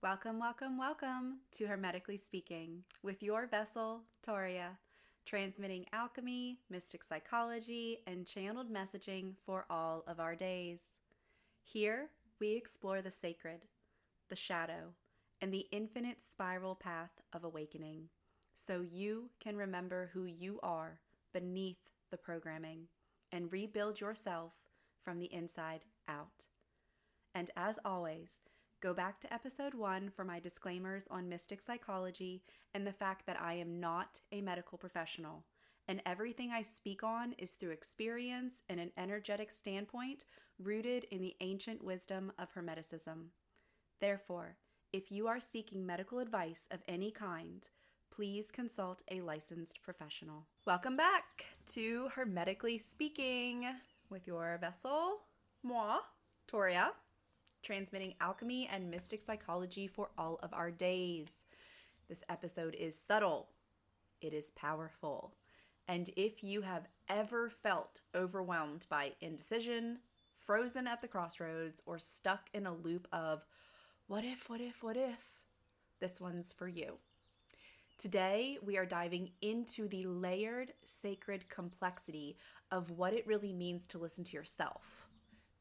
Welcome, welcome, welcome to Hermetically Speaking with your vessel, Toria, transmitting alchemy, mystic psychology, and channeled messaging for all of our days. Here, we explore the sacred, the shadow, and the infinite spiral path of awakening so you can remember who you are beneath the programming and rebuild yourself from the inside out. And as always, go back to episode 1 for my disclaimers on mystic psychology and the fact that I am not a medical professional, and everything I speak on is through experience and an energetic standpoint rooted in the ancient wisdom of Hermeticism. Therefore, if you are seeking medical advice of any kind, please consult a licensed professional. Welcome back to Hermetically Speaking with your vessel, moi, Toria, transmitting alchemy and mystic psychology for all of our days. This episode is subtle. It is powerful. And if you have ever felt overwhelmed by indecision, frozen at the crossroads, or stuck in a loop of what if, this one's for you. Today, we are diving into the layered sacred complexity of what it really means to listen to yourself.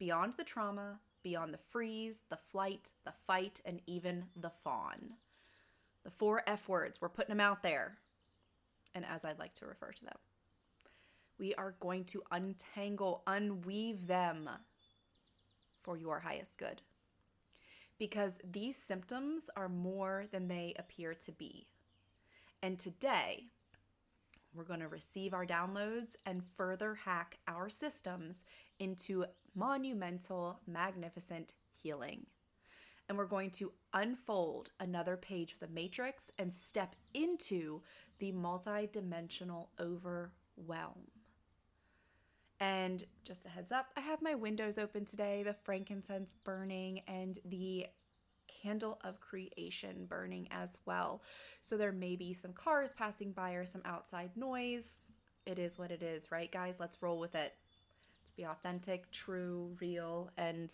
Beyond the trauma, beyond the freeze, the flight, the fight, and even the fawn. The 4 F words, we're putting them out there. And as I'd like to refer to them, we are going to unweave them for your highest good. Because these symptoms are more than they appear to be. And today, we're going to receive our downloads and further hack our systems into monumental, magnificent healing. And we're going to unfold another page of the matrix and step into the multidimensional overwhelm. And just a heads up, I have my windows open today, the frankincense burning and the candle of creation burning as well. So there may be some cars passing by or some outside noise. It is what it is, right, guys? Let's roll with it. Let's be authentic, true, real, and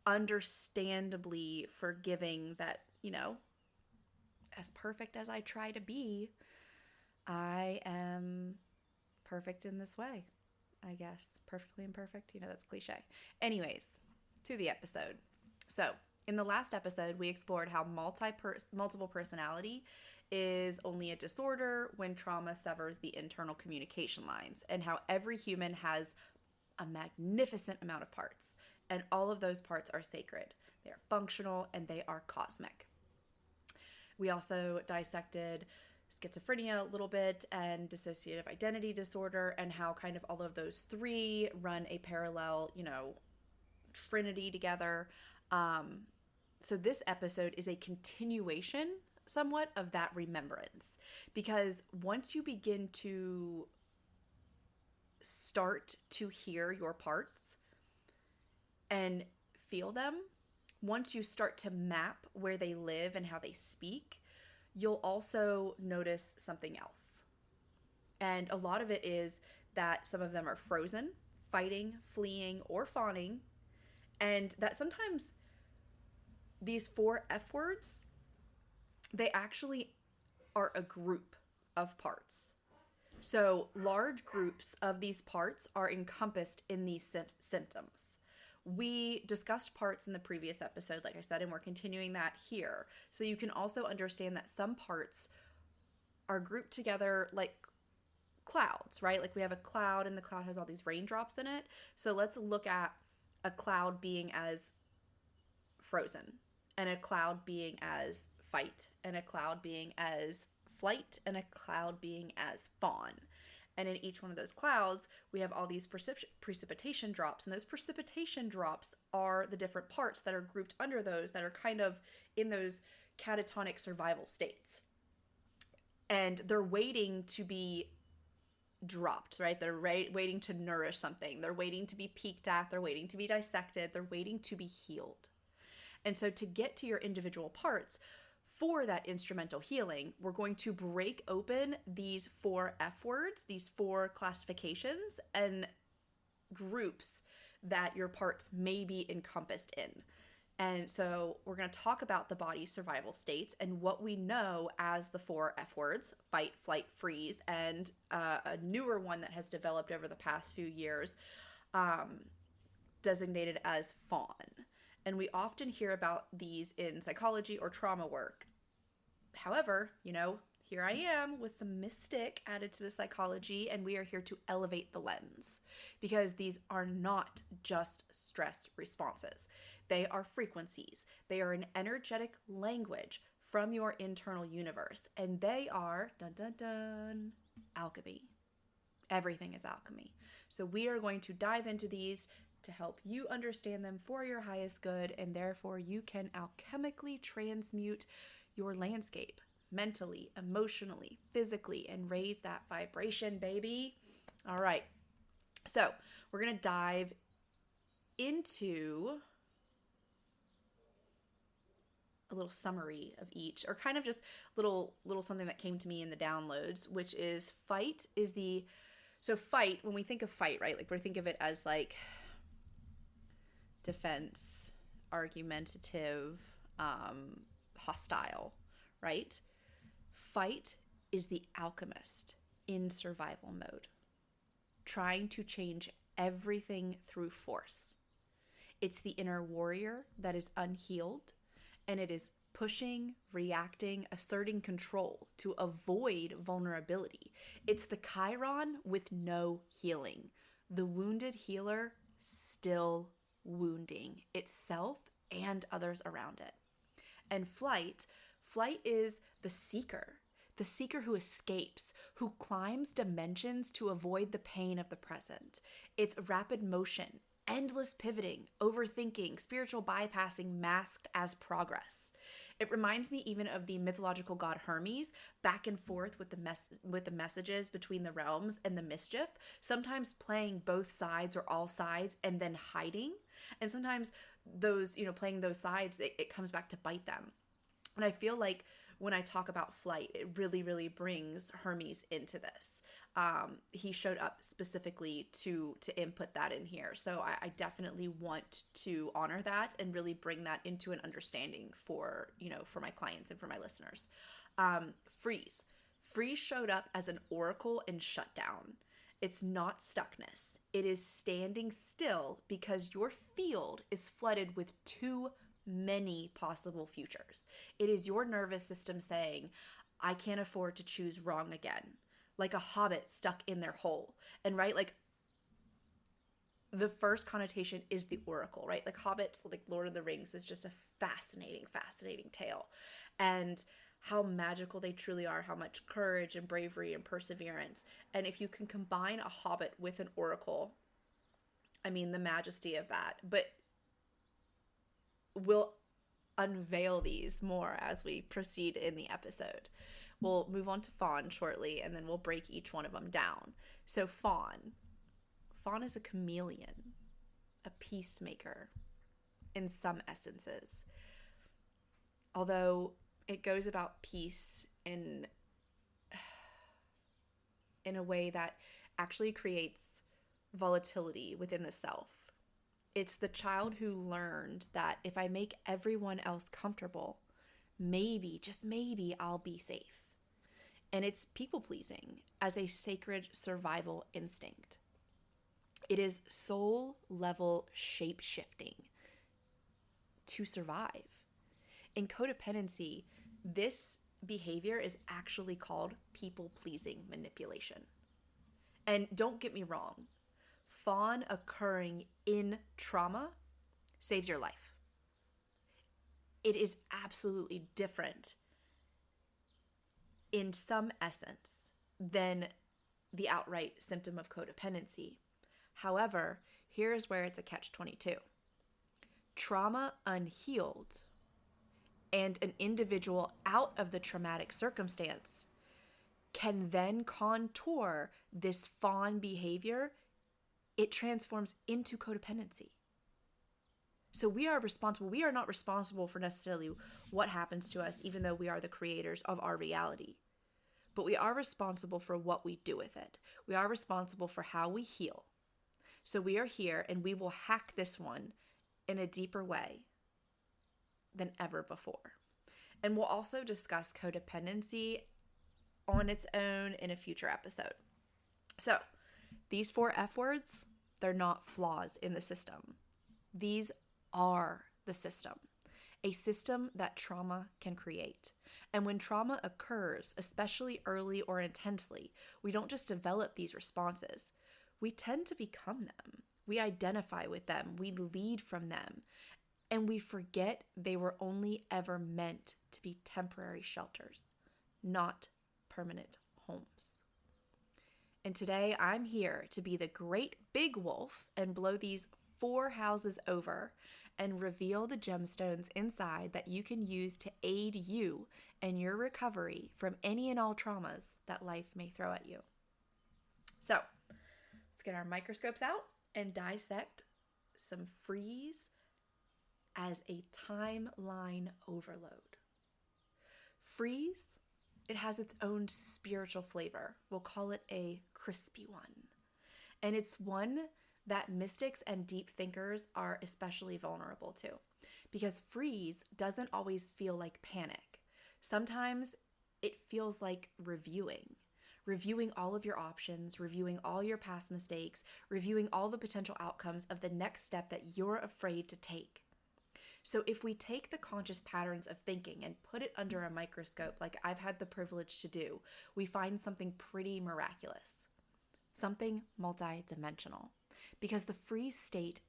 understandably forgiving that, as perfect as I try to be, I am perfect in this way, I guess. Perfectly imperfect, that's cliche. Anyways, to the episode. So, in the last episode, we explored how multiple personality is only a disorder when trauma severs the internal communication lines, and how every human has a magnificent amount of parts, and all of those parts are sacred. They are functional and they are cosmic. We also dissected schizophrenia a little bit and dissociative identity disorder, and how kind of all of those 3 run a parallel, trinity together. So this episode is a continuation somewhat of that remembrance, because once you begin to start to hear your parts and feel them, once you start to map where they live and how they speak, you'll also notice something else. And a lot of it is that some of them are frozen, fighting, fleeing, or fawning, and that sometimes these 4 F words, they actually are a group of parts. So large groups of these parts are encompassed in these symptoms. We discussed parts in the previous episode, like I said, and we're continuing that here. So you can also understand that some parts are grouped together like clouds, right? Like we have a cloud and the cloud has all these raindrops in it. So let's look at a cloud being as frozen, and a cloud being as fight, and a cloud being as flight, and a cloud being as fawn. And in each one of those clouds, we have all these precipitation drops, and those precipitation drops are the different parts that are grouped under those that are kind of in those catatonic survival states. And they're waiting to be dropped, right? They're waiting to nourish something. They're waiting to be peeked at. They're waiting to be dissected. They're waiting to be healed. And so to get to your individual parts for that instrumental healing, we're going to break open these 4 F words, these 4 classifications and groups that your parts may be encompassed in. And so we're going to talk about the body's survival states and what we know as the 4 F words: fight, flight, freeze, and a newer one that has developed over the past few years, designated as fawn. And we often hear about these in psychology or trauma work. However, here I am with some mystic added to the psychology, and we are here to elevate the lens because these are not just stress responses. They are frequencies. They are an energetic language from your internal universe, and they are, dun dun dun, alchemy. Everything is alchemy. So we are going to dive into these to help you understand them for your highest good, and therefore you can alchemically transmute your landscape mentally, emotionally, physically, and raise that vibration, baby. All right. So we're going to dive into a little summary of each, or kind of just little something that came to me in the downloads, which is fight is the, so fight, when we think of fight, right? Like we think of it as like defense, argumentative, hostile, right? Fight is the alchemist in survival mode, trying to change everything through force. It's the inner warrior that is unhealed, and it is pushing, reacting, asserting control to avoid vulnerability. It's the Chiron with no healing, the wounded healer still wounding itself and others around it. And flight is the seeker who escapes, who climbs dimensions to avoid the pain of the present. It's rapid motion, endless pivoting, overthinking, spiritual bypassing masked as progress. It reminds me even of the mythological god Hermes, back and forth with the messages between the realms and the mischief, sometimes playing both sides or all sides and then hiding. And sometimes those, playing those sides, it comes back to bite them. And I feel like when I talk about flight, it really, really brings Hermes into this. He showed up specifically to input that in here. So I definitely want to honor that and really bring that into an understanding for my clients and for my listeners. Freeze showed up as an oracle and shutdown. It's not stuckness. It is standing still because your field is flooded with too many possible futures. It is your nervous system saying, I can't afford to choose wrong again. Like a hobbit stuck in their hole. And right, like the first connotation is the oracle, right? Like hobbits, like Lord of the Rings is just a fascinating, fascinating tale. And how magical they truly are, how much courage and bravery and perseverance. And if you can combine a hobbit with an oracle, I mean, the majesty of that. But we'll unveil these more as we proceed in the episode. We'll move on to Fawn shortly, and then we'll break each one of them down. So Fawn is a chameleon, a peacemaker in some essences. Although it goes about peace in a way that actually creates volatility within the self. It's the child who learned that if I make everyone else comfortable, maybe, just maybe, I'll be safe. And it's people-pleasing as a sacred survival instinct. It is soul-level shape-shifting to survive. In codependency, this behavior is actually called people-pleasing manipulation. And don't get me wrong, fawn occurring in trauma saves your life. It is absolutely different in some essence than the outright symptom of codependency. However, here's where it's a catch-22. Trauma unhealed and an individual out of the traumatic circumstance can then contour this fawn behavior. It transforms into codependency. So we are responsible. We are not responsible for necessarily what happens to us, even though we are the creators of our reality. But we are responsible for what we do with it. We are responsible for how we heal. So we are here and we will hack this one in a deeper way than ever before. And we'll also discuss codependency on its own in a future episode. So, these 4 F words, they're not flaws in the system. These are the system, a system that trauma can create. And when trauma occurs, especially early or intensely, we don't just develop these responses. We tend to become them. We identify with them. We lead from them. And we forget they were only ever meant to be temporary shelters, not permanent homes. And today I'm here to be the great big wolf and blow these 4 houses over and reveal the gemstones inside that you can use to aid you in your recovery from any and all traumas that life may throw at you. So let's get our microscopes out and dissect some freeze as a timeline overload. Freeze, it has its own spiritual flavor. We'll call it a crispy one. And it's one that mystics and deep thinkers are especially vulnerable to, because freeze doesn't always feel like panic. Sometimes it feels like reviewing all of your options, reviewing all your past mistakes, reviewing all the potential outcomes of the next step that you're afraid to take. So if we take the conscious patterns of thinking and put it under a microscope, like I've had the privilege to do, we find something pretty miraculous, something multidimensional. Because the freeze state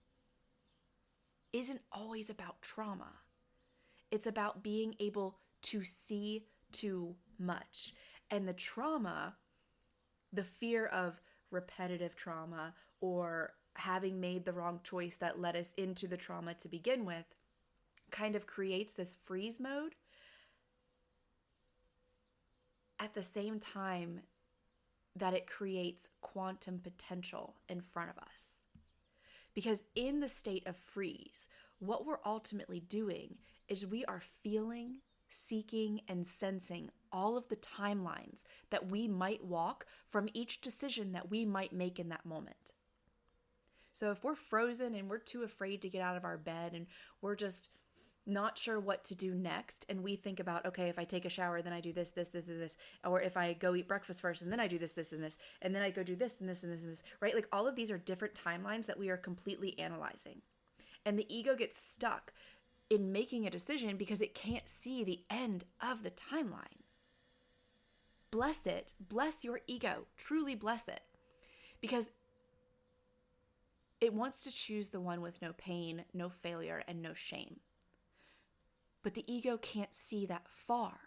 isn't always about trauma. It's about being able to see too much. And the trauma, the fear of repetitive trauma or having made the wrong choice that led us into the trauma to begin with, kind of creates this freeze mode at the same time that it creates quantum potential in front of us. Because in the state of freeze, what we're ultimately doing is we are feeling, seeking, and sensing all of the timelines that we might walk from each decision that we might make in that moment. So if we're frozen and we're too afraid to get out of our bed and we're just not sure what to do next, and we think about, okay, if I take a shower, then I do this, or if I go eat breakfast first, and then I do this, and then I go do this, and this, and this, and this, right? Like all of these are different timelines that we are completely analyzing. And the ego gets stuck in making a decision because it can't see the end of the timeline. Bless it. Bless your ego. Truly bless it. Because it wants to choose the one with no pain, no failure, and no shame. But the ego can't see that far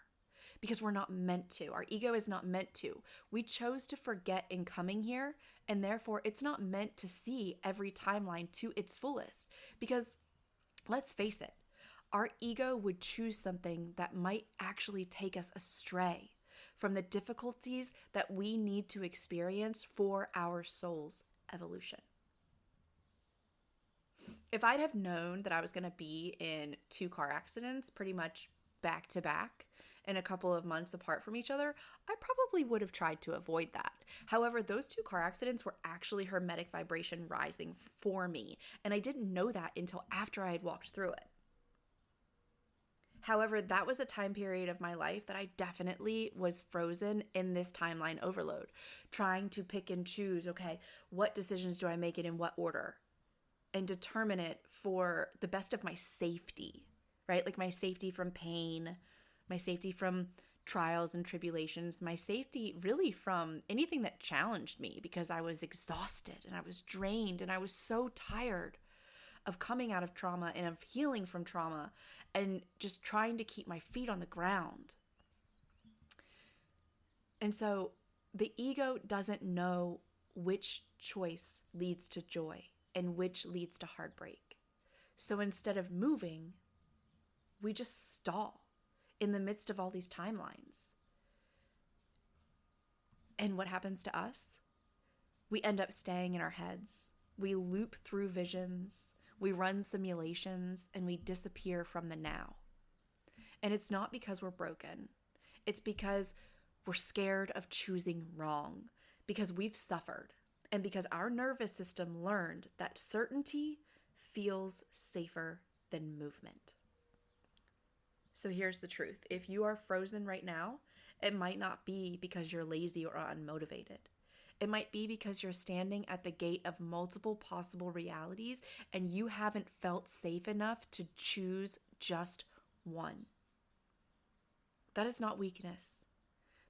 because we're not meant to. Our ego is not meant to. We chose to forget in coming here, and therefore it's not meant to see every timeline to its fullest. Because let's face it, our ego would choose something that might actually take us astray from the difficulties that we need to experience for our soul's evolution. If I'd have known that I was going to be in 2 car accidents pretty much back to back and a couple of months apart from each other, I probably would have tried to avoid that. However, those 2 car accidents were actually hermetic vibration rising for me, and I didn't know that until after I had walked through it. However, that was a time period of my life that I definitely was frozen in this timeline overload, trying to pick and choose, okay, what decisions do I make it in what order? And determine it for the best of my safety, right? Like my safety from pain, my safety from trials and tribulations, my safety really from anything that challenged me, because I was exhausted and I was drained and I was so tired of coming out of trauma and of healing from trauma and just trying to keep my feet on the ground. And so the ego doesn't know which choice leads to joy and which leads to heartbreak. So instead of moving, we just stall in the midst of all these timelines. And what happens to us? We end up staying in our heads. We loop through visions, we run simulations, and we disappear from the now. And it's not because we're broken. It's because we're scared of choosing wrong, because we've suffered. And because our nervous system learned that certainty feels safer than movement. So here's the truth. If you are frozen right now, it might not be because you're lazy or unmotivated. It might be because you're standing at the gate of multiple possible realities and you haven't felt safe enough to choose just one. That is not weakness.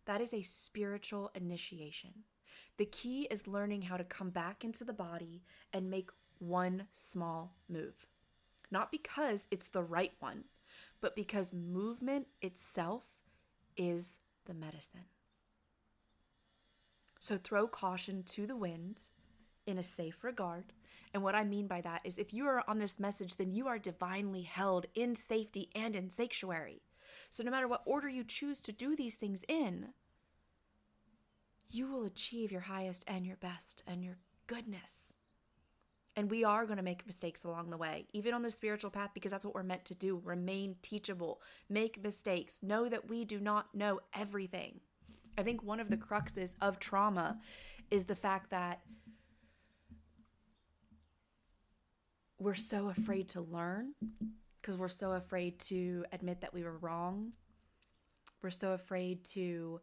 That is a spiritual initiation. The key is learning how to come back into the body and make one small move. Not because it's the right one, but because movement itself is the medicine. So throw caution to the wind in a safe regard. And what I mean by that is if you are on this message, then you are divinely held in safety and in sanctuary. So no matter what order you choose to do these things in, you will achieve your highest and your best and your goodness. And we are going to make mistakes along the way, even on the spiritual path, because that's what we're meant to do. Remain teachable, make mistakes, know that we do not know everything. I think one of the cruxes of trauma is the fact that we're so afraid to learn because we're so afraid to admit that we were wrong. We're so afraid to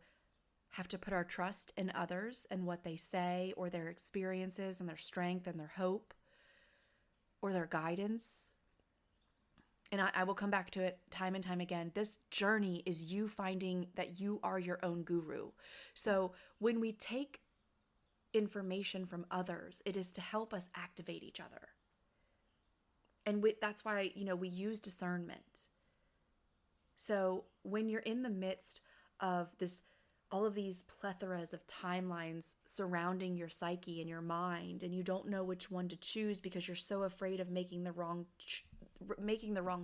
have to put our trust in others and what they say or their experiences and their strength and their hope or their guidance. And I will come back to it time and time again. This journey is you finding that you are your own guru. So when we take information from others, it is to help us activate each other. And that's why, we use discernment. So when you're in the midst of all of these plethoras of timelines surrounding your psyche and your mind, and you don't know which one to choose because you're so afraid of making the wrong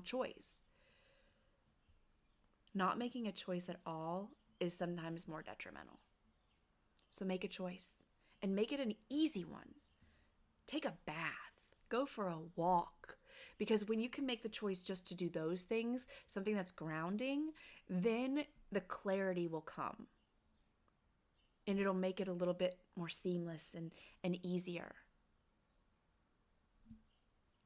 choice. Not making a choice at all is sometimes more detrimental. So make a choice and make it an easy one. Take a bath, go for a walk, because when you can make the choice just to do those things, something that's grounding, then the clarity will come. And it'll make it a little bit more seamless and easier.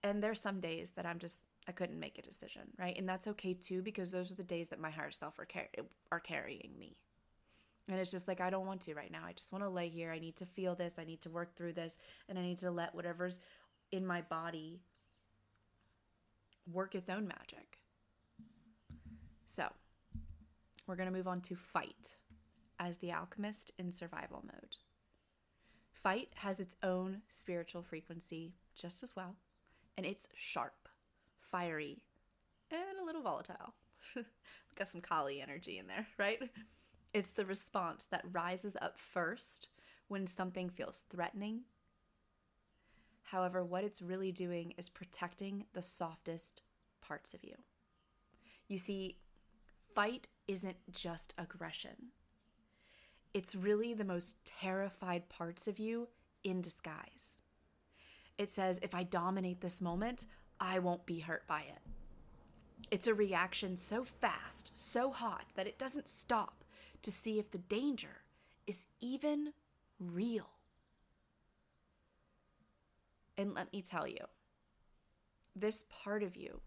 And there's some days that I couldn't make a decision, right? And that's okay too, because those are the days that my higher self are carrying me. And it's just like, I don't want to right now. I just want to lay here. I need to feel this. I need to work through this. And I need to let whatever's in my body work its own magic. So we're going to move on to fight as the alchemist in survival mode. Fight has its own spiritual frequency just as well. And it's sharp, fiery, and a little volatile. Got some Kali energy in there, right? It's the response that rises up first when something feels threatening. However, what it's really doing is protecting the softest parts of you. You see, fight isn't just aggression. It's really the most terrified parts of you in disguise. It says, if I dominate this moment, I won't be hurt by it. It's a reaction so fast, so hot, that it doesn't stop to see if the danger is even real. And let me tell you, this part of you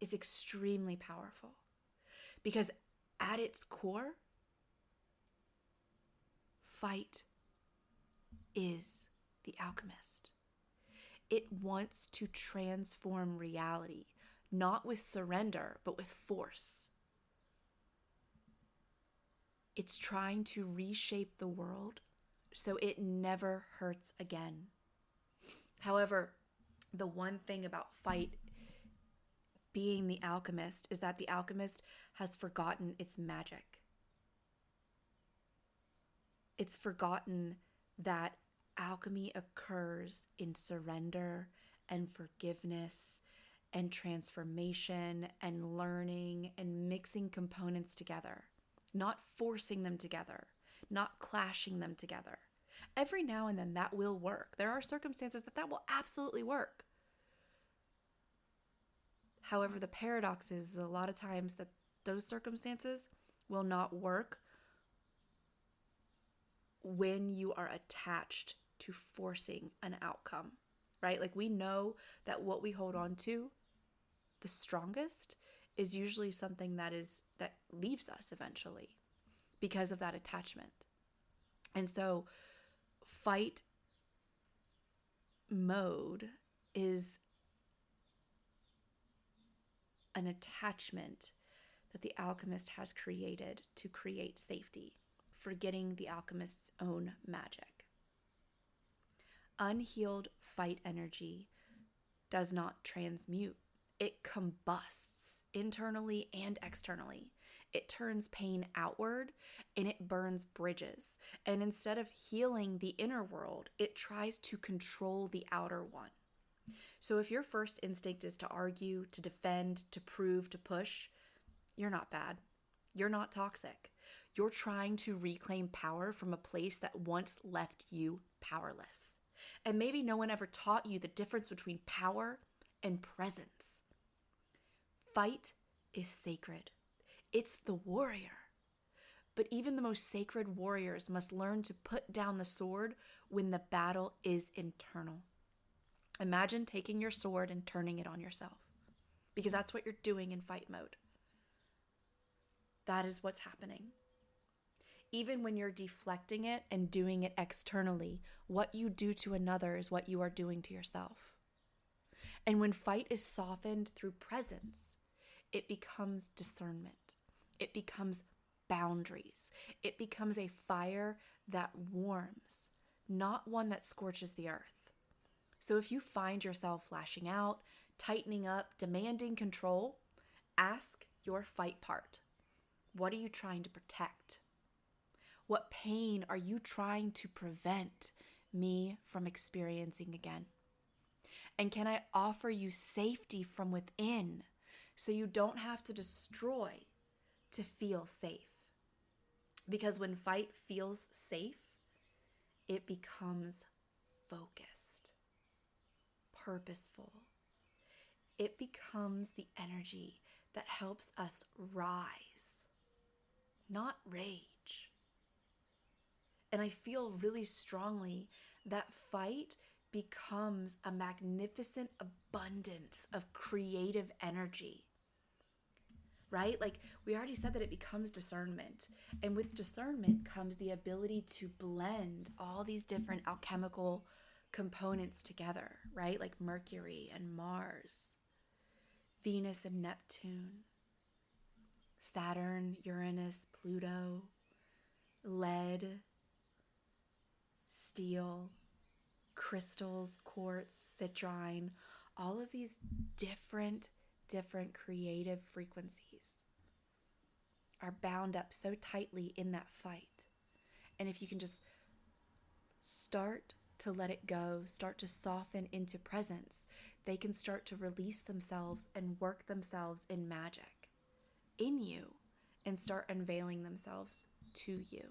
is extremely powerful because at its core, fight is the alchemist. It wants to transform reality, not with surrender, but with force. It's trying to reshape the world so it never hurts again. However, the one thing about fight being the alchemist is that the alchemist has forgotten its magic. It's forgotten that alchemy occurs in surrender and forgiveness and transformation and learning and mixing components together, not forcing them together, not clashing them together. Every now and then that will work. There are circumstances that will absolutely work. However, the paradox is a lot of times that those circumstances will not work when you are attached to forcing an outcome, right? Like we know that what we hold on to the strongest is usually something that leaves us eventually because of that attachment. And so fight mode is an attachment that the alchemist has created to create safety, forgetting the alchemist's own magic. Unhealed fight energy does not transmute. It combusts internally and externally. It turns pain outward and it burns bridges. And instead of healing the inner world, it tries to control the outer one. So if your first instinct is to argue, to defend, to prove, to push, you're not bad. You're not toxic. You're trying to reclaim power from a place that once left you powerless. And maybe no one ever taught you the difference between power and presence. Fight is sacred. It's the warrior. But even the most sacred warriors must learn to put down the sword when the battle is internal. Imagine taking your sword and turning it on yourself, because that's what you're doing in fight mode. That is what's happening. Even when you're deflecting it and doing it externally, what you do to another is what you are doing to yourself. And when fight is softened through presence, it becomes discernment. It becomes boundaries. It becomes a fire that warms, not one that scorches the earth. So if you find yourself lashing out, tightening up, demanding control, ask your fight part. What are you trying to protect? What pain are you trying to prevent me from experiencing again? And can I offer you safety from within so you don't have to destroy to feel safe? Because when fight feels safe, it becomes focused, purposeful. It becomes the energy that helps us rise, not rage. And I feel really strongly that fight becomes a magnificent abundance of creative energy, right? Like we already said that it becomes discernment. And with discernment comes the ability to blend all these different alchemical components together, right? Like Mercury and Mars, Venus and Neptune, Saturn, Uranus, Pluto, lead, steel, crystals, quartz, citrine, all of these different creative frequencies are bound up so tightly in that fight. And if you can just start to let it go, start to soften into presence, they can start to release themselves and work themselves in magic in you and start unveiling themselves to you.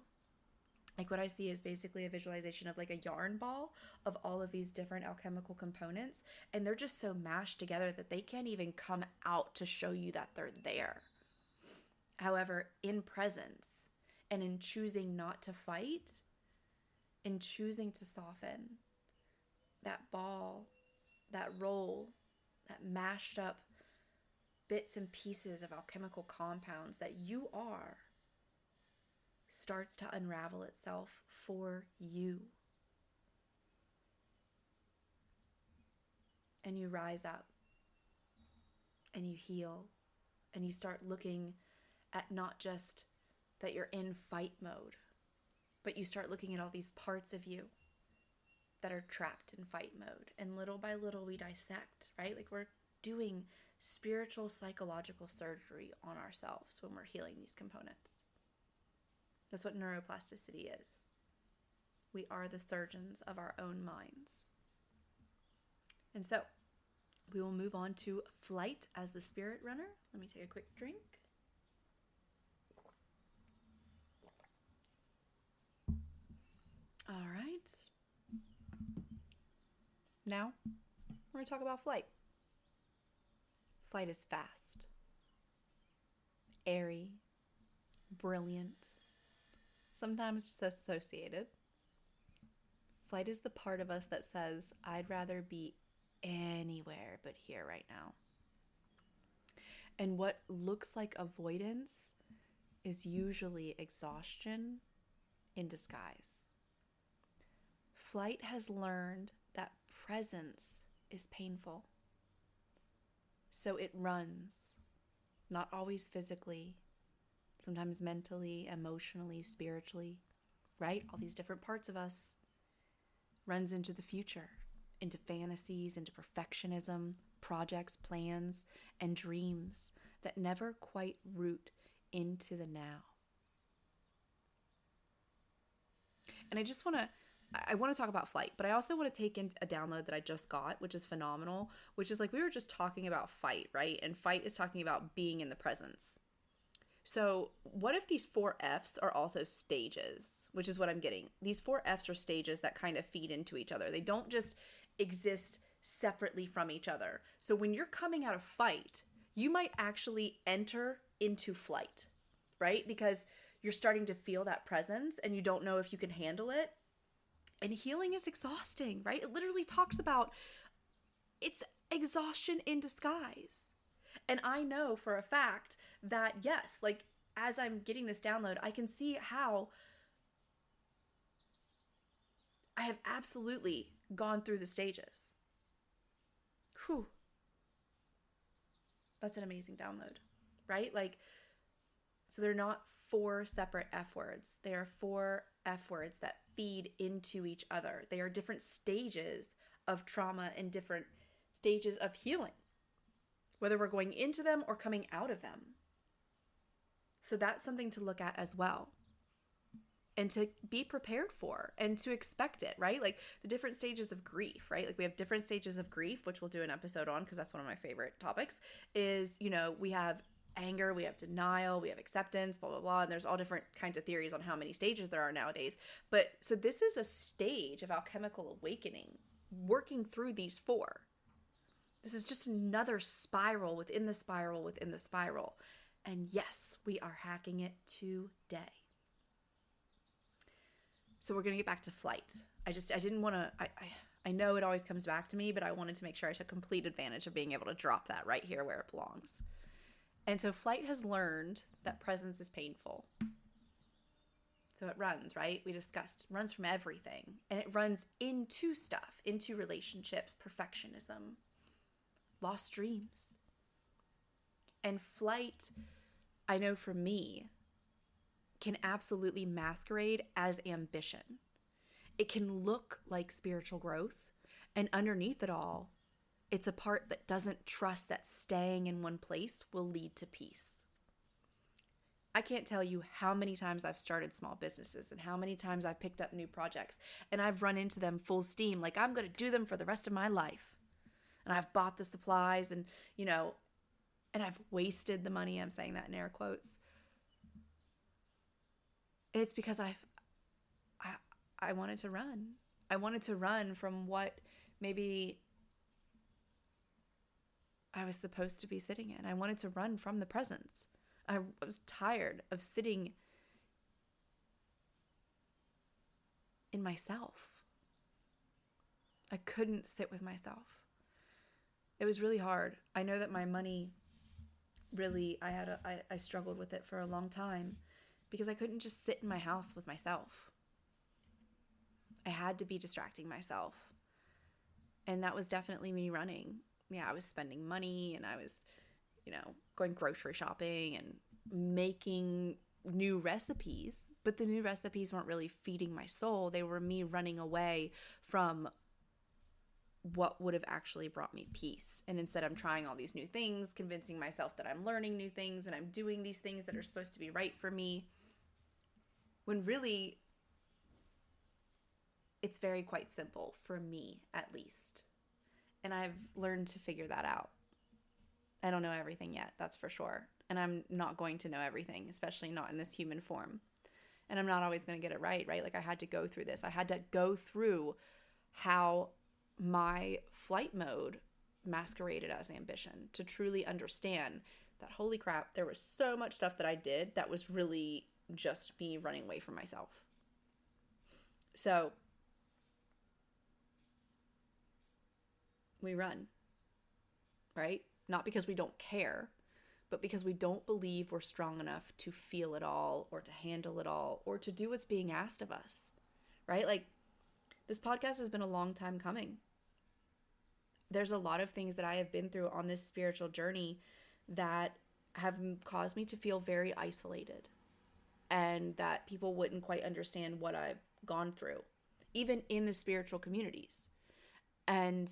Like what I see is basically a visualization of like a yarn ball of all of these different alchemical components, and they're just so mashed together that they can't even come out to show you that they're there. However, in presence and in choosing not to fight, in choosing to soften, that ball, that roll, that mashed up bits and pieces of alchemical compounds that you are, starts to unravel itself for you. And you rise up and you heal and you start looking at not just that you're in fight mode, but you start looking at all these parts of you that are trapped in fight mode. And little by little we dissect, right? Like we're doing spiritual, psychological surgery on ourselves when we're healing these components. That's what neuroplasticity is. We are the surgeons of our own minds. And so we will move on to flight as the spirit runner. Let me take a quick drink. All right. Now we're going to talk about flight. Flight is fast, airy, brilliant, sometimes just associated. Flight is the part of us that says, I'd rather be anywhere but here right now. And what looks like avoidance is usually exhaustion in disguise. Flight has learned that presence is painful. So it runs, not always physically, sometimes mentally, emotionally, spiritually, right? All these different parts of us. Runs into the future, into fantasies, into perfectionism, projects, plans, and dreams that never quite root into the now. And I want to talk about flight, but I also want to take in a download that I just got, which is phenomenal, which is like we were just talking about fight, right? And fight is talking about being in the presence. So what if these 4 F's are also stages, which is what I'm getting. These 4 F's are stages that kind of feed into each other. They don't just exist separately from each other. So when you're coming out of fight, you might actually enter into flight, right? Because you're starting to feel that presence and you don't know if you can handle it. And healing is exhausting, right? It literally talks about it's exhaustion in disguise. And I know for a fact that, yes, like as I'm getting this download, I can see how I have absolutely gone through the stages. Whew. That's an amazing download, right? Like, so they're not 4 separate F words. They are 4 F words that feed into each other. They are different stages of trauma and different stages of healing, whether we're going into them or coming out of them. So that's something to look at as well and to be prepared for and to expect it, right? Like the different stages of grief, right? Like we have different stages of grief, which we'll do an episode on because that's one of my favorite topics is, we have anger, we have denial, we have acceptance, blah, blah, blah. And there's all different kinds of theories on how many stages there are nowadays. But so this is a stage of alchemical awakening, working through these 4. This is just another spiral within the spiral within the spiral. And yes, we are hacking it today. So we're going to get back to flight. I didn't want to, I know it always comes back to me, but I wanted to make sure I took complete advantage of being able to drop that right here where it belongs. And so flight has learned that presence is painful. So it runs, right? We discussed, it runs from everything. And it runs into stuff, into relationships, perfectionism, lost dreams. And flight, I know for me, can absolutely masquerade as ambition. It can look like spiritual growth, and underneath it all, it's a part that doesn't trust that staying in one place will lead to peace. I can't tell you how many times I've started small businesses and how many times I've picked up new projects and I've run into them full steam, like I'm going to do them for the rest of my life. And I've bought the supplies and, and I've wasted the money. I'm saying that in air quotes. And it's because I wanted to run. I wanted to run from what maybe I was supposed to be sitting in. I wanted to run from the presence. I was tired of sitting in myself. I couldn't sit with myself. It was really hard. I know that my money really, I struggled with it for a long time because I couldn't just sit in my house with myself. I had to be distracting myself. And that was definitely me running. Yeah, I was spending money and I was, going grocery shopping and making new recipes. But the new recipes weren't really feeding my soul. They were me running away from what would have actually brought me peace. And instead I'm trying all these new things, convincing myself that I'm learning new things and I'm doing these things that are supposed to be right for me. When really, it's very quite simple for me, at least. And I've learned to figure that out. I don't know everything yet, that's for sure. And I'm not going to know everything, especially not in this human form. And I'm not always going to get it right? Like I had to go through this. I had to go through how my flight mode masqueraded as ambition to truly understand that, holy crap, there was so much stuff that I did that was really just me running away from myself. So we run, right? Not because we don't care, but because we don't believe we're strong enough to feel it all or to handle it all or to do what's being asked of us, right? Like, this podcast has been a long time coming. There's a lot of things that I have been through on this spiritual journey that have caused me to feel very isolated, and that people wouldn't quite understand what I've gone through, even in the spiritual communities. And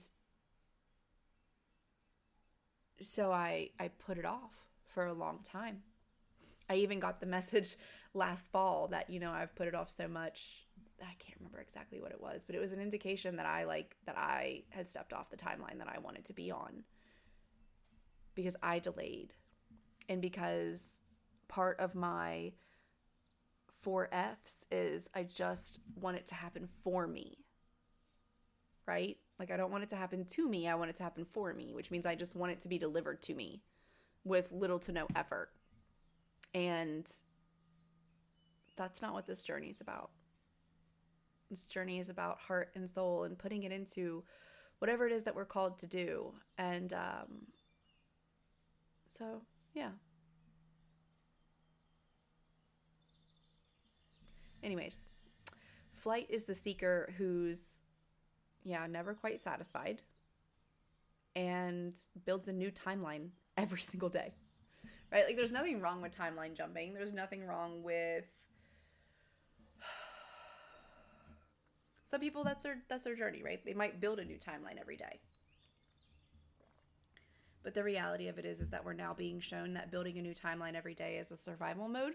so I put it off for a long time. I even got the message last fall that, I've put it off so much. I can't remember exactly what it was, but it was an indication that I had stepped off the timeline that I wanted to be on, because I delayed, and because part of my 4Fs is I just want it to happen for me, right? Like, I don't want it to happen to me. I want it to happen for me, which means I just want it to be delivered to me with little to no effort. And that's not what this journey is about. This journey is about heart and soul and putting it into whatever it is that we're called to do. And so, yeah. Anyways, Flight is the seeker who's, never quite satisfied and builds a new timeline every single day, right? Like, there's nothing wrong with timeline jumping. There's nothing wrong with some people. That's their journey, right? They might build a new timeline every day. But the reality of it is that we're now being shown that building a new timeline every day is a survival mode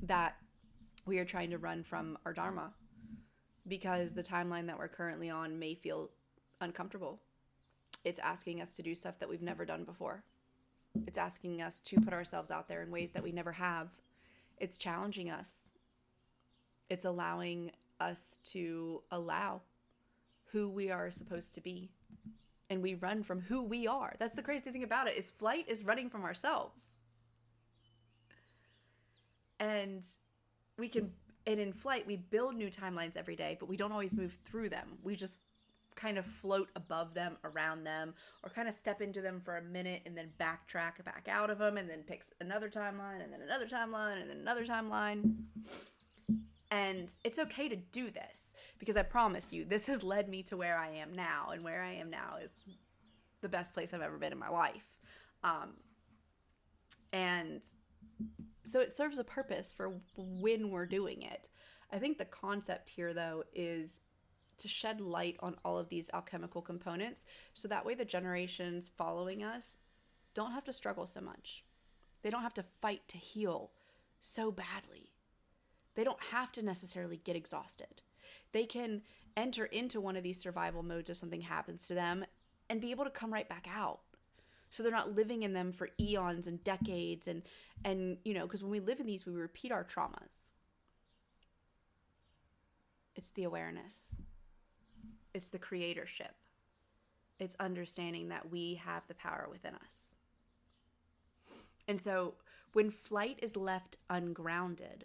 that we are trying to run from our dharma, because the timeline that we're currently on may feel uncomfortable. It's asking us to do stuff that we've never done before. It's asking us to put ourselves out there in ways that we never have. It's challenging us. It's allowing us to allow who we are supposed to be. And we run from who we are. That's the crazy thing about it, is Flight is running from ourselves. And in Flight, we build new timelines every day, but we don't always move through them. We just kind of float above them, around them, or kind of step into them for a minute and then backtrack back out of them, and then pick another timeline, and then another timeline, and then another timeline. And it's okay to do this, because I promise you, this has led me to where I am now, and where I am now is the best place I've ever been in my life. And so it serves a purpose for when we're doing it. I think the concept here, though, is to shed light on all of these alchemical components, so that way the generations following us don't have to struggle so much. They don't have to fight to heal so badly. They don't have to necessarily get exhausted. They can enter into one of these survival modes if something happens to them and be able to come right back out. So they're not living in them for eons and decades. And because when we live in these, we repeat our traumas. It's the awareness. It's the creatorship. It's understanding that we have the power within us. And so when Flight is left ungrounded,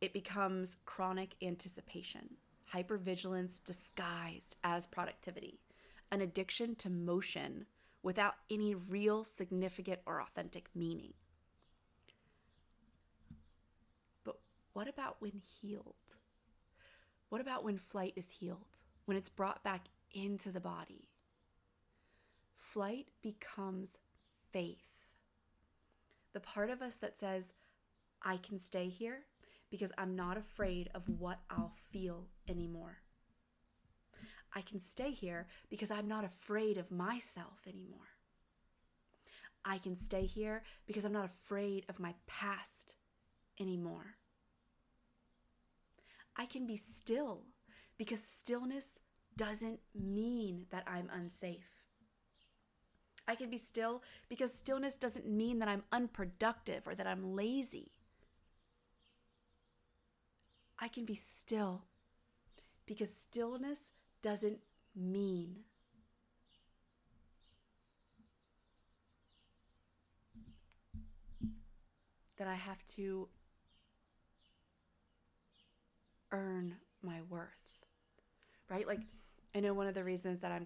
it becomes chronic anticipation, hypervigilance disguised as productivity, an addiction to motion without any real significant or authentic meaning. But what about when healed? What about when Flight is healed? When it's brought back into the body? Flight becomes faith. The part of us that says, I can stay here because I'm not afraid of what I'll feel anymore. I can stay here because I'm not afraid of myself anymore. I can stay here because I'm not afraid of my past anymore. I can be still because stillness doesn't mean that I'm unsafe. I can be still because stillness doesn't mean that I'm unproductive or that I'm lazy. I can be still because stillness doesn't mean that I have to earn my worth, right? Like, I know one of the reasons that I'm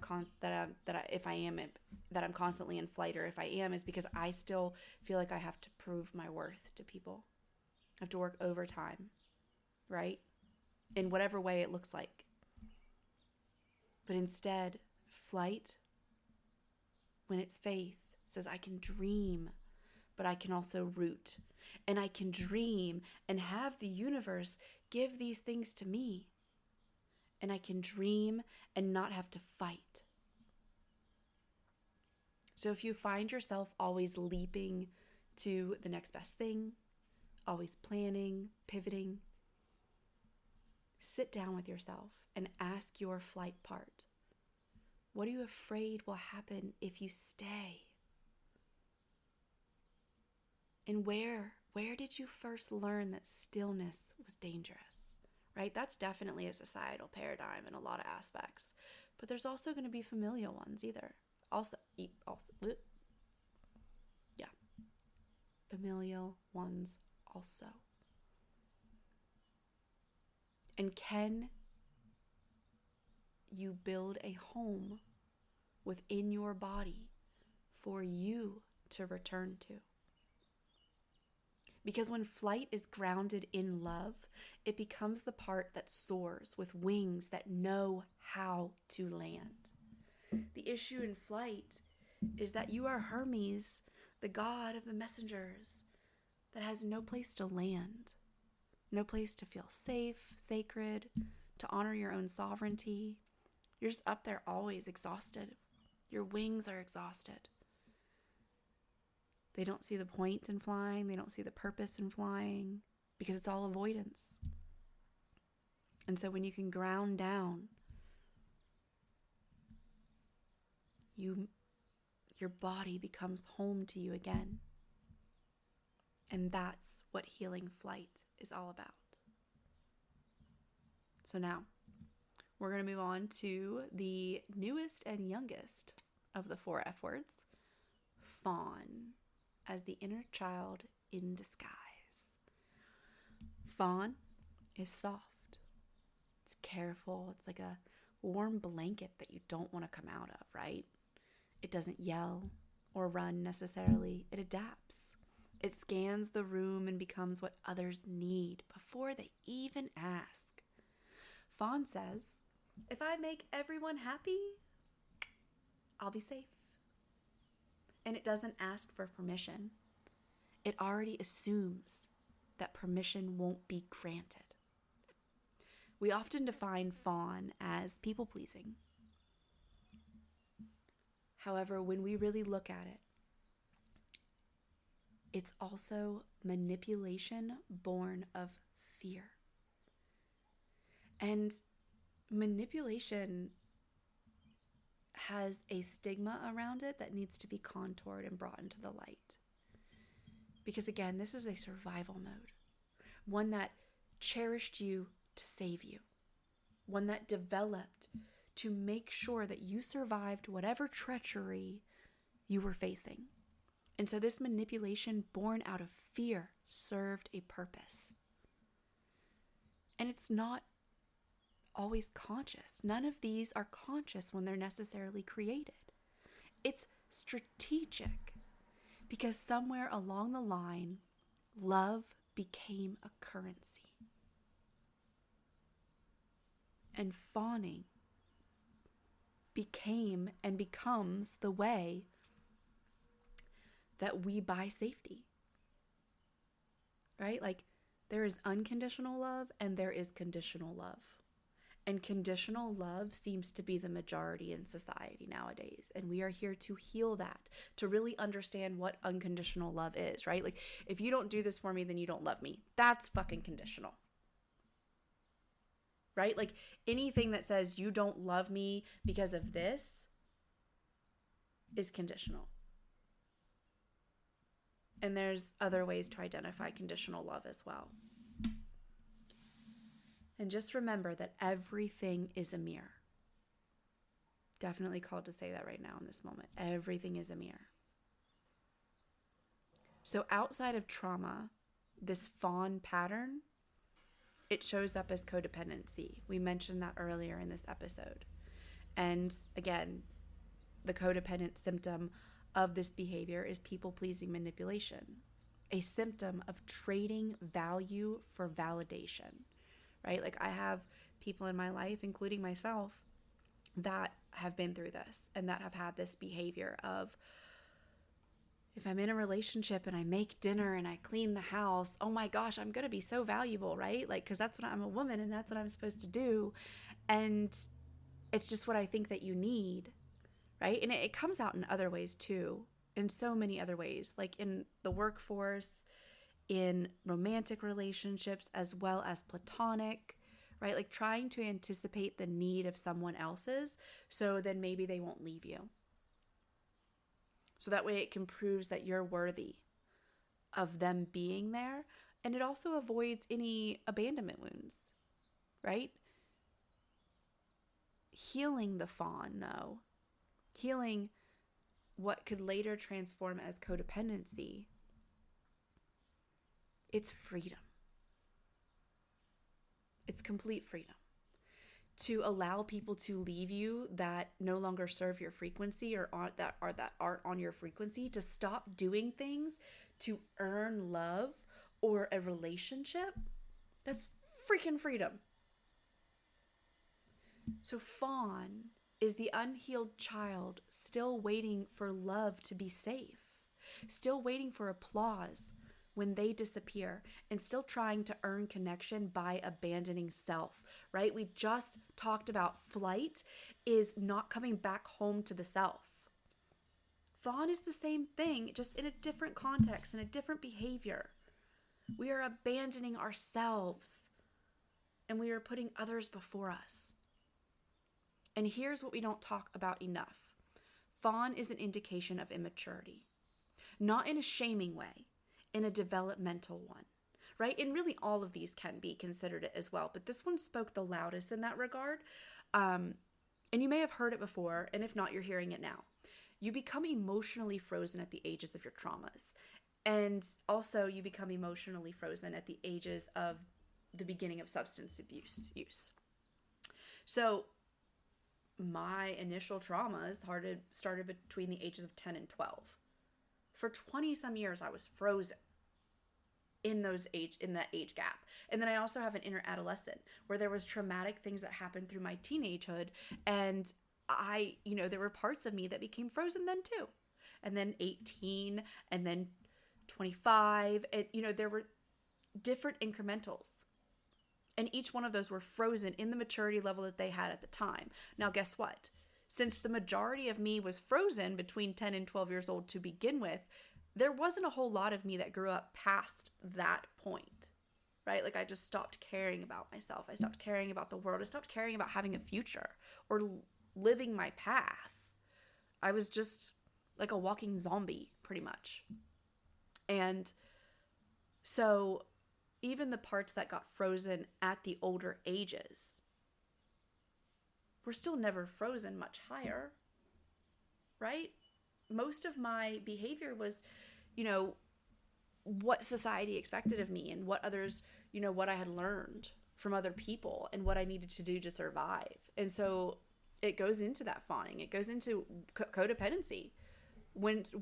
constantly in flight, or if I am, is because I still feel like I have to prove my worth to people. I have to work overtime, right? In whatever way it looks like. But instead, flight, when it's faith, says I can dream, but I can also root. And I can dream and have the universe give these things to me. And I can dream and not have to fight. So if you find yourself always leaping to the next best thing, always planning, pivoting, sit down with yourself and ask your flight part. What are you afraid will happen if you stay? And where did you first learn that stillness was dangerous? Right? That's definitely a societal paradigm in a lot of aspects. But there's also going to be familial ones either. Familial ones also. And can you build a home within your body for you to return to? Because when flight is grounded in love, it becomes the part that soars with wings that know how to land. The issue in flight is that you are Hermes, the god of the messengers, that has no place to land, no place to feel safe, sacred, to honor your own sovereignty. You're just up there always exhausted. Your wings are exhausted. They don't see the point in flying. They don't see the purpose in flying because it's all avoidance. And so when you can ground down, your body becomes home to you again. And that's what healing flight is all about. So now we're going to move on to the newest and youngest of the 4 F words, fawn, as the inner child in disguise. Fawn is soft. It's careful. It's like a warm blanket that you don't want to come out of, right? It doesn't yell or run necessarily. It adapts. It scans the room and becomes what others need before they even ask. Fawn says, if I make everyone happy, I'll be safe. And it doesn't ask for permission. It already assumes that permission won't be granted. We often define fawn as people-pleasing. However, when we really look at it, it's also manipulation born of fear. And manipulation has a stigma around it that needs to be contoured and brought into the light. Because again, this is a survival mode. One that cherished you to save you. One that developed to make sure that you survived whatever treachery you were facing. And so this manipulation born out of fear served a purpose. And it's not always conscious. None of these are conscious when they're necessarily created. It's strategic because somewhere along the line, love became a currency. And fawning became and becomes the way that we buy safety. Right? Like there is unconditional love and there is conditional love. And conditional love seems to be the majority in society nowadays. And we are here to heal that, to really understand what unconditional love is, right? Like, if you don't do this for me, then you don't love me. That's fucking conditional. Right? Like, anything that says you don't love me because of this is conditional. And there's other ways to identify conditional love as well. And just remember that everything is a mirror. Definitely called to say that right now in this moment. Everything is a mirror. So outside of trauma, this fawn pattern, it shows up as codependency. We mentioned that earlier in this episode. And again, the codependent symptom of this behavior is people-pleasing manipulation, a symptom of trading value for validation, right? Like I have people in my life, including myself, that have been through this and that have had this behavior of, if I'm in a relationship and I make dinner and I clean the house, oh my gosh, I'm going to be so valuable, right? Like, because that's what I'm a woman and that's what I'm supposed to do. And it's just what I think that you need, right? And it comes out in other ways too, in so many other ways, like in the workforce, in romantic relationships, as well as platonic, right? Like trying to anticipate the need of someone else's so then maybe they won't leave you. So that way it can prove that you're worthy of them being there. And it also avoids any abandonment wounds, right? Healing the fawn, though, healing what could later transform as codependency, it's freedom. It's complete freedom. To allow people to leave you that no longer serve your frequency or that aren't on your frequency, to stop doing things to earn love or a relationship, that's freaking freedom. So fawn is the unhealed child still waiting for love to be safe, still waiting for applause when they disappear, and still trying to earn connection by abandoning self, right? We just talked about flight is not coming back home to the self. Fawn is the same thing, just in a different context, in a different behavior. We are abandoning ourselves and we are putting others before us. And here's what we don't talk about enough. Fawn is an indication of immaturity, not in a shaming way, in a developmental one, right? And really all of these can be considered it as well, but this one spoke the loudest in that regard. And you may have heard it before, and if not, you're hearing it now. You become emotionally frozen at the ages of your traumas. And also you become emotionally frozen at the ages of the beginning of substance abuse use. So my initial traumas started between the ages of 10 and 12. For 20 some years, I was frozen in that age gap. And then I also have an inner adolescent where there was traumatic things that happened through my teenagehood. And there were parts of me that became frozen then too. And then 18 and then 25. And, there were different incrementals. And each one of those were frozen in the maturity level that they had at the time. Now, guess what? Since the majority of me was frozen between 10 and 12 years old to begin with, there wasn't a whole lot of me that grew up past that point, right? Like I just stopped caring about myself. I stopped caring about the world. I stopped caring about having a future or living my path. I was just like a walking zombie, pretty much. And so even the parts that got frozen at the older ages were still never frozen much higher, right? Most of my behavior was, what society expected of me and what others, what I had learned from other people and what I needed to do to survive. And so it goes into that fawning. It goes into codependency. Once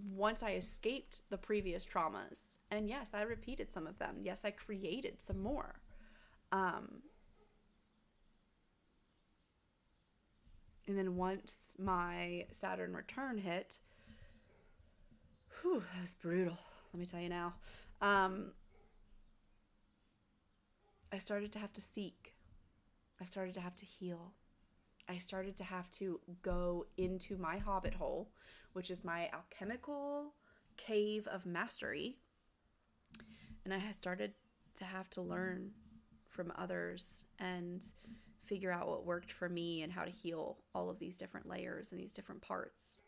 I escaped the previous traumas, and yes, I repeated some of them. Yes, I created some more. And then once my Saturn return hit, that was brutal. Let me tell you now. I started to have to seek. I started to have to heal. I started to have to go into my hobbit hole, which is my alchemical cave of mastery. And I started to have to learn from others and figure out what worked for me and how to heal all of these different layers and these different parts.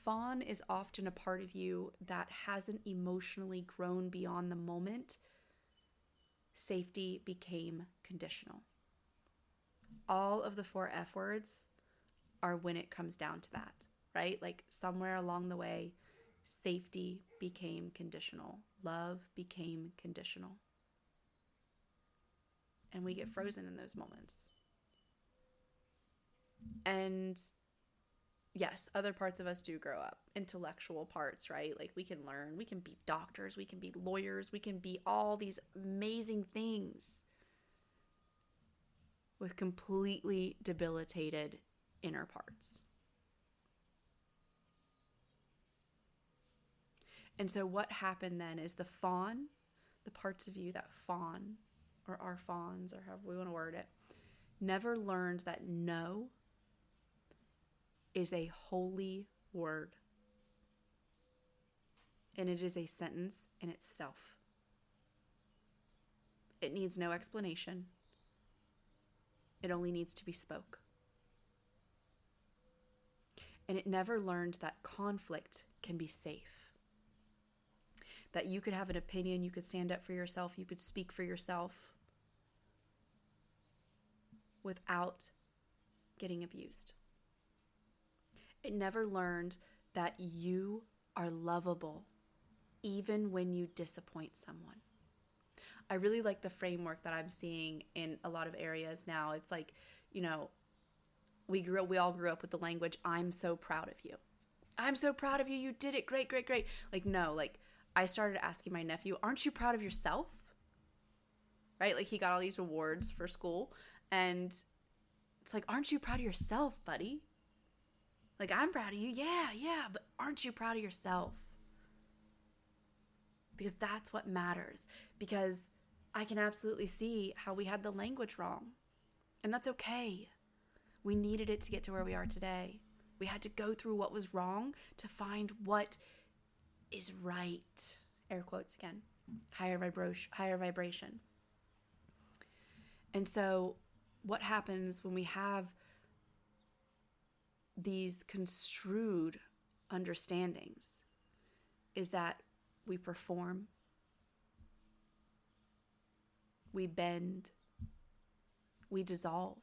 Fawn is often a part of you that hasn't emotionally grown beyond the moment safety became conditional. All of the 4 F words are when it comes down to that, right? Like somewhere along the way, safety became conditional. Love became conditional. And we get frozen in those moments. And yes, other parts of us do grow up, intellectual parts, right? Like we can learn, we can be doctors, we can be lawyers, we can be all these amazing things with completely debilitated inner parts. And so what happened then is the fawn, the parts of you that fawn, or are fawns, or however we want to word it, never learned that no is a holy word. And it is a sentence in itself. It needs no explanation. It only needs to be spoke. And it never learned that conflict can be safe. That you could have an opinion, you could stand up for yourself, you could speak for yourself without getting abused. It never learned that you are lovable even when you disappoint someone. I really like the framework that I'm seeing in a lot of areas now. It's like, you know, we all grew up with the language, I'm so proud of you. I'm so proud of you. You did it. Great, great, great. Like, no, like I started asking my nephew, aren't you proud of yourself? Right? Like he got all these awards for school and it's like, aren't you proud of yourself, buddy? Like, I'm proud of you. Yeah, but aren't you proud of yourself? Because that's what matters. Because I can absolutely see how we had the language wrong. And that's okay. We needed it to get to where we are today. We had to go through what was wrong to find what is right. Air quotes again. Higher vibration. And so what happens when we have these construed understandings is that we perform, we bend, we dissolve.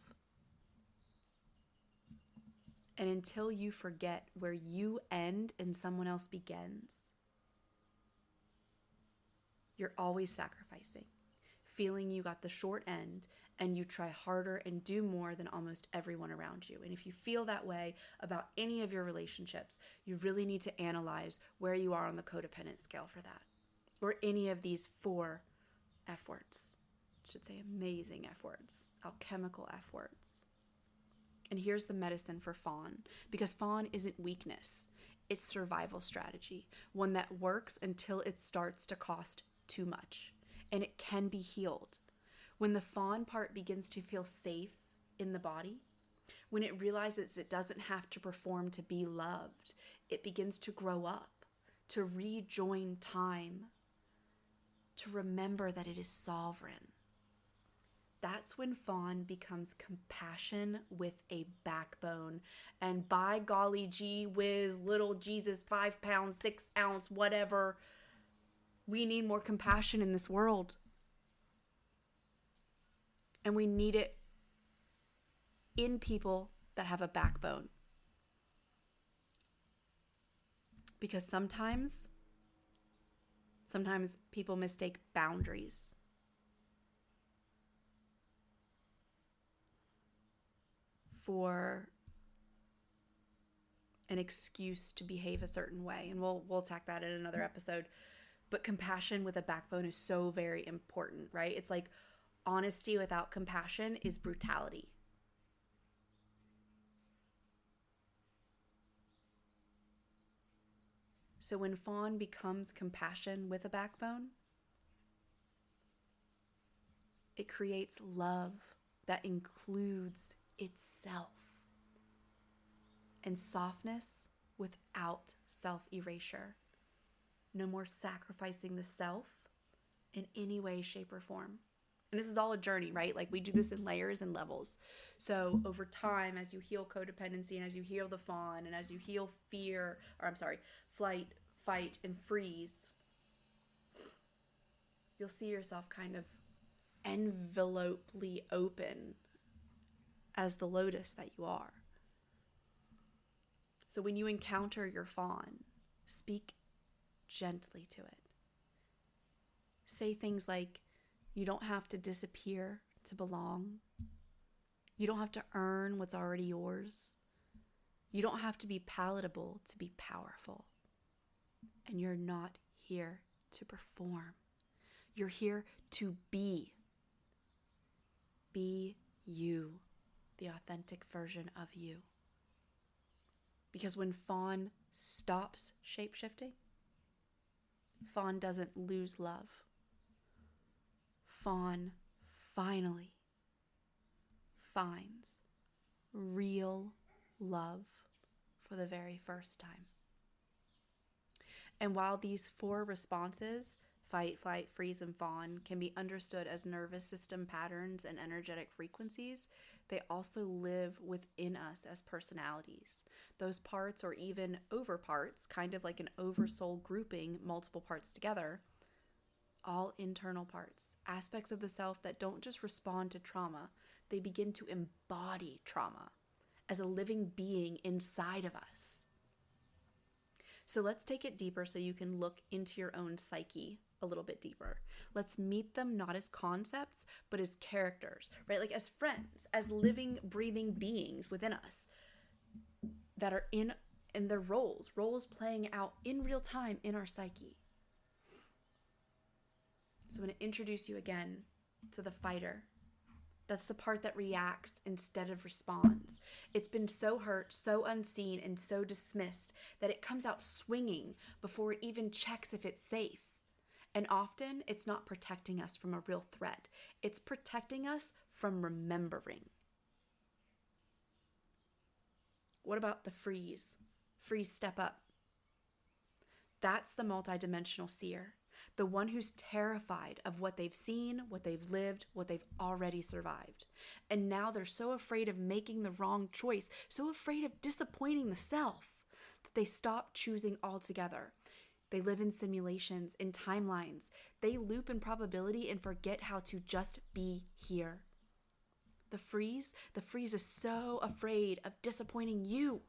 And until you forget where you end and someone else begins, you're always sacrificing, feeling you got the short end, and you try harder and do more than almost everyone around you. And if you feel that way about any of your relationships, you really need to analyze where you are on the codependent scale for that, or any of these 4 F words. I should say amazing F words, alchemical F words. And here's the medicine for fawn, because fawn isn't weakness. It's survival strategy, one that works until it starts to cost too much, and it can be healed. When the fawn part begins to feel safe in the body, when it realizes it doesn't have to perform to be loved, it begins to grow up, to rejoin time, to remember that it is sovereign. That's when fawn becomes compassion with a backbone. And by golly gee whiz, little Jesus, 5 pounds, 6 ounce, whatever, we need more compassion in this world. And we need it in people that have a backbone. Because sometimes people mistake boundaries for an excuse to behave a certain way. And we'll tackle that in another episode. But compassion with a backbone is so very important, right? It's like honesty without compassion is brutality. So when fawn becomes compassion with a backbone, it creates love that includes itself, and softness without self-erasure. No more sacrificing the self in any way, shape, or form. And this is all a journey, right? Like we do this in layers and levels. So over time, as you heal codependency and as you heal the fawn and as you heal flight, fight, and freeze, you'll see yourself kind of envelopely open as the lotus that you are. So when you encounter your fawn, speak gently to it. Say things like, you don't have to disappear to belong. You don't have to earn what's already yours. You don't have to be palatable to be powerful. And you're not here to perform. You're here to be. Be you, the authentic version of you. Because when Fawn stops shape-shifting, Fawn doesn't lose love. Fawn finally finds real love for the very first time. And while these 4 responses, fight, flight, freeze, and fawn, can be understood as nervous system patterns and energetic frequencies, they also live within us as personalities. Those parts, or even overparts, kind of like an oversoul grouping multiple parts together, all internal parts, aspects of the self that don't just respond to trauma, they begin to embody trauma as a living being inside of us. So let's take it deeper so you can look into your own psyche a little bit deeper. Let's meet them not as concepts, but as characters, right? Like as friends, as living, breathing beings within us that are in their roles playing out in real time in our psyche. So I'm going to introduce you again to the fighter. That's the part that reacts instead of responds. It's been so hurt, so unseen, and so dismissed that it comes out swinging before it even checks if it's safe. And often, it's not protecting us from a real threat. It's protecting us from remembering. What about the freeze? Freeze, step up. That's the multidimensional seer. The one who's terrified of what they've seen, what they've lived, what they've already survived. And now they're so afraid of making the wrong choice, so afraid of disappointing the self, that they stop choosing altogether. They live in simulations, in timelines. They loop in probability and forget how to just be here. The freeze is so afraid of disappointing you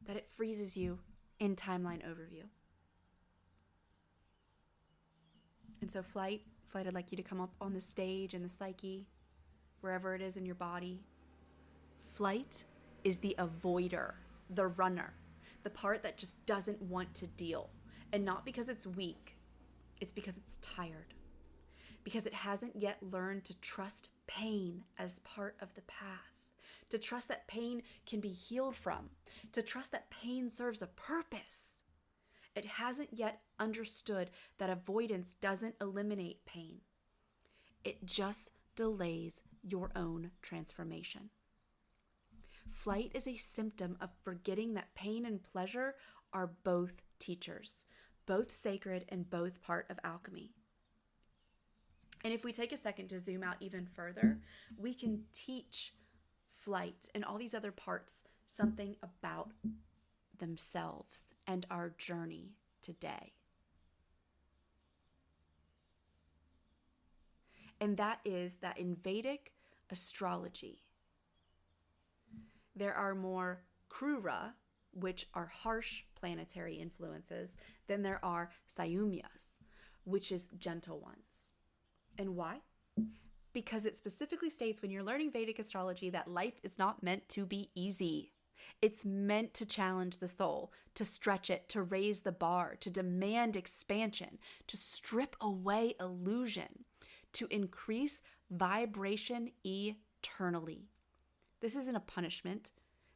that it freezes you in timeline overview. And so flight, I'd like you to come up on the stage in the psyche, wherever it is in your body. Flight is the avoider, the runner, the part that just doesn't want to deal. And not because it's weak, it's because it's tired. Because it hasn't yet learned to trust pain as part of the path. To trust that pain can be healed from. To trust that pain serves a purpose. It hasn't yet understood that avoidance doesn't eliminate pain. It just delays your own transformation. Flight is a symptom of forgetting that pain and pleasure are both teachers, both sacred and both part of alchemy. And if we take a second to zoom out even further, we can teach flight and all these other parts something about themselves and our journey today. And that is that in Vedic astrology, there are more krura, which are harsh planetary influences, than there are sayumyas, which is gentle ones. And why? Because it specifically states when you're learning Vedic astrology that life is not meant to be easy. It's meant to challenge the soul, to stretch it, to raise the bar, to demand expansion, to strip away illusion, to increase vibration eternally. This isn't a punishment.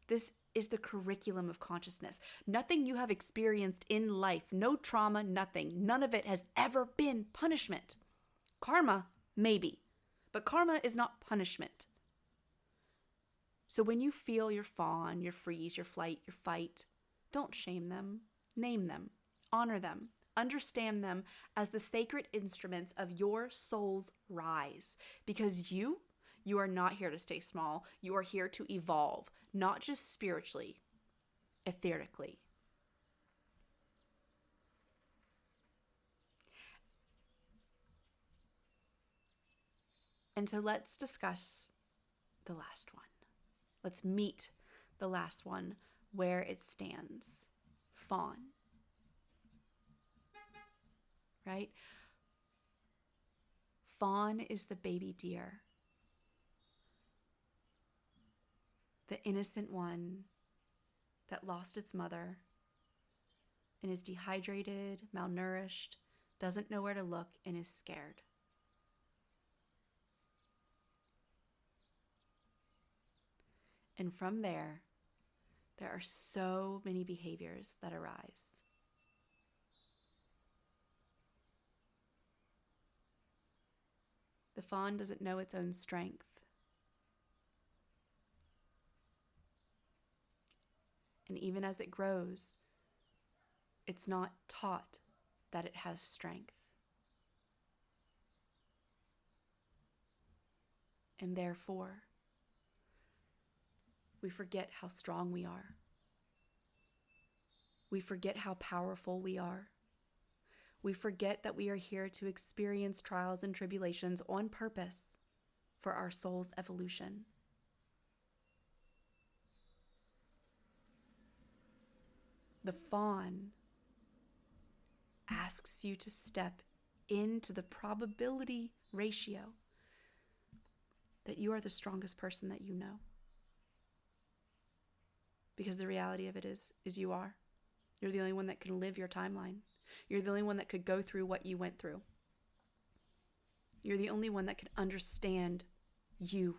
This is the curriculum of consciousness. Nothing you have experienced in life, no trauma, nothing, none of it has ever been punishment. Karma, maybe, but karma is not punishment. So when you feel your fawn, your freeze, your flight, your fight, don't shame them, name them, honor them, understand them as the sacred instruments of your soul's rise. Because you are not here to stay small. You are here to evolve, not just spiritually, etherically. And so let's discuss the last one. Let's meet the last one where it stands. Fawn. Right? Fawn is the baby deer. the innocent one that lost its mother and is dehydrated, malnourished, doesn't know where to look, and is scared. And from there are so many behaviors that arise. The fawn doesn't know its own strength. And even as it grows, it's not taught that it has strength. And therefore, we forget how strong we are. We forget how powerful we are. We forget that we are here to experience trials and tribulations on purpose for our soul's evolution. The fawn asks you to step into the probability ratio that you are the strongest person that you know. Because the reality of it is you are. You're the only one that can live your timeline. You're the only one that could go through what you went through. You're the only one that can understand you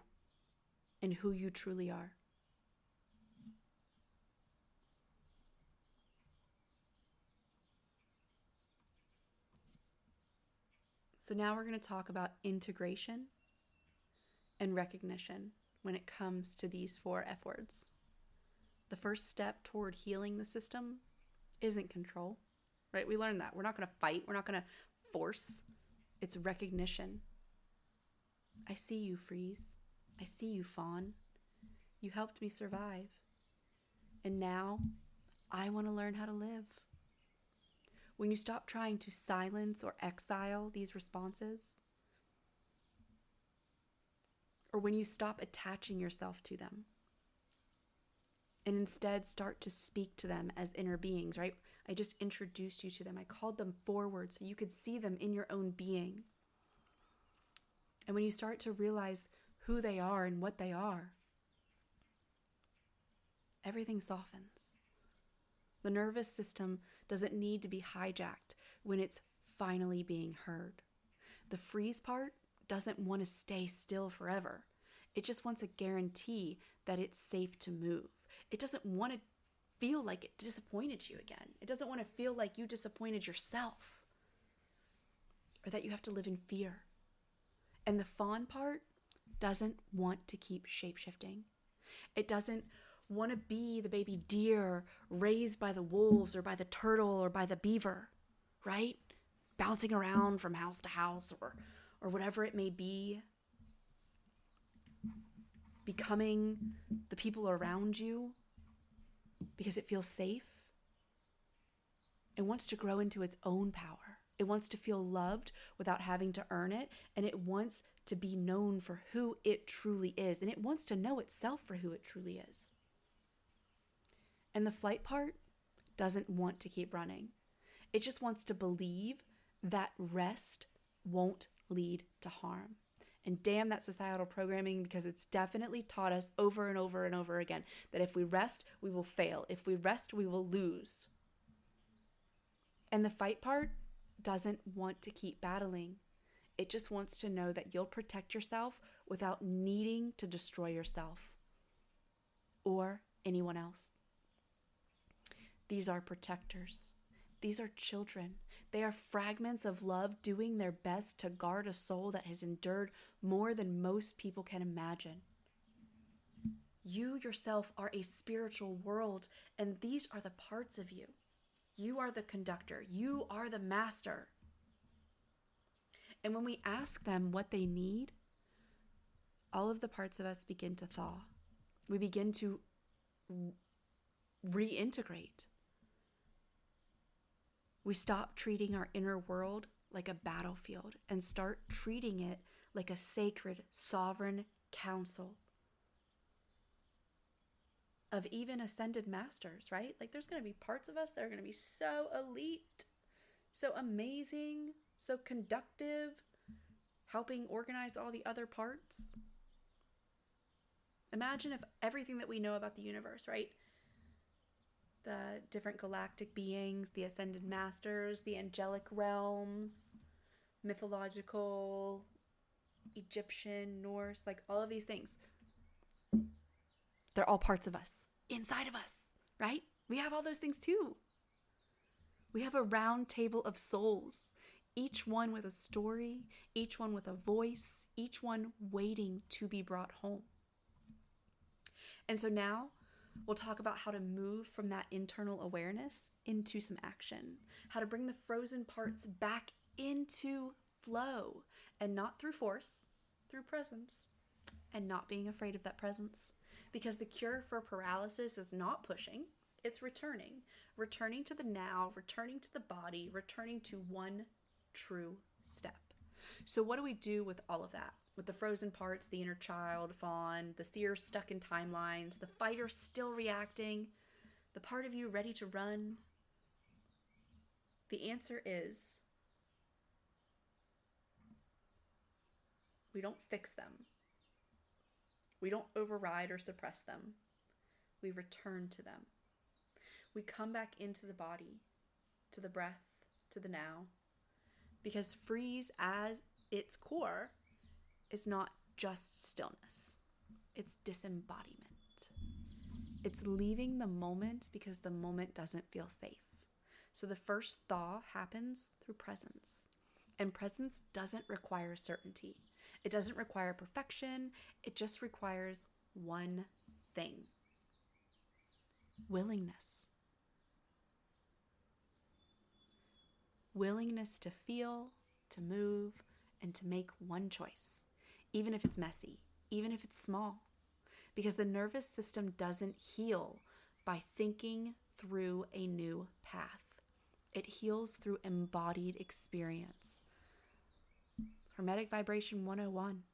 and who you truly are. So now we're going to talk about integration and recognition when it comes to these 4 F words. The first step toward healing the system isn't control, right? We learned that. We're not going to fight. We're not going to force. It's recognition. I see you, Freeze. I see you, Fawn. You helped me survive. And now I want to learn how to live. When you stop trying to silence or exile these responses, or when you stop attaching yourself to them, and instead start to speak to them as inner beings, right? I just introduced you to them. I called them forward so you could see them in your own being. And when you start to realize who they are and what they are, everything softens. The nervous system doesn't need to be hijacked when it's finally being heard. The freeze part doesn't want to stay still forever. It just wants a guarantee that it's safe to move. It doesn't want to feel like it disappointed you again. It doesn't want to feel like you disappointed yourself or that you have to live in fear. And the fawn part doesn't want to keep shapeshifting. It doesn't want to be the baby deer raised by the wolves or by the turtle or by the beaver, right? Bouncing around from house to house or whatever it may be. Becoming the people around you because it feels safe. It wants to grow into its own power. It wants to feel loved without having to earn it. And it wants to be known for who it truly is. And it wants to know itself for who it truly is. And the flight part doesn't want to keep running. It just wants to believe that rest won't lead to harm. And damn that societal programming, because it's definitely taught us over and over and over again that if we rest, we will fail. If we rest, we will lose. And the fight part doesn't want to keep battling. It just wants to know that you'll protect yourself without needing to destroy yourself or anyone else. These are protectors. These are children. They are fragments of love doing their best to guard a soul that has endured more than most people can imagine. You yourself are a spiritual world, and these are the parts of you. You are the conductor. You are the master. And when we ask them what they need, all of the parts of us begin to thaw. We begin to reintegrate. We stop treating our inner world like a battlefield and start treating it like a sacred, sovereign council of even ascended masters, right? Like there's going to be parts of us that are going to be so elite, so amazing, so conductive, helping organize all the other parts. Imagine if everything that we know about the universe, right? The different galactic beings, the ascended masters, the angelic realms, mythological, Egyptian, Norse, like all of these things. They're all parts of us, inside of us, right? We have all those things too. We have a round table of souls, each one with a story, each one with a voice, each one waiting to be brought home. And so now we'll talk about how to move from that internal awareness into some action, how to bring the frozen parts back into flow, and not through force, through presence, and not being afraid of that presence. Because the cure for paralysis is not pushing, it's returning to the now, returning to the body, returning to one true step. So what do we do with all of that? With the frozen parts, the inner child, Fawn, the seer stuck in timelines, the fighter still reacting, the part of you ready to run? The answer is we don't fix them. We don't override or suppress them. We return to them. We come back into the body, to the breath, to the now. Because freeze as its core is not just stillness. It's disembodiment. It's leaving the moment because the moment doesn't feel safe. So the first thaw happens through presence. And presence doesn't require certainty. It doesn't require perfection. It just requires one thing: willingness. Willingness to feel, to move, and to make one choice, even if it's messy, even if it's small. Because the nervous system doesn't heal by thinking through a new path. It heals through embodied experience. Hermetic Vibration 101.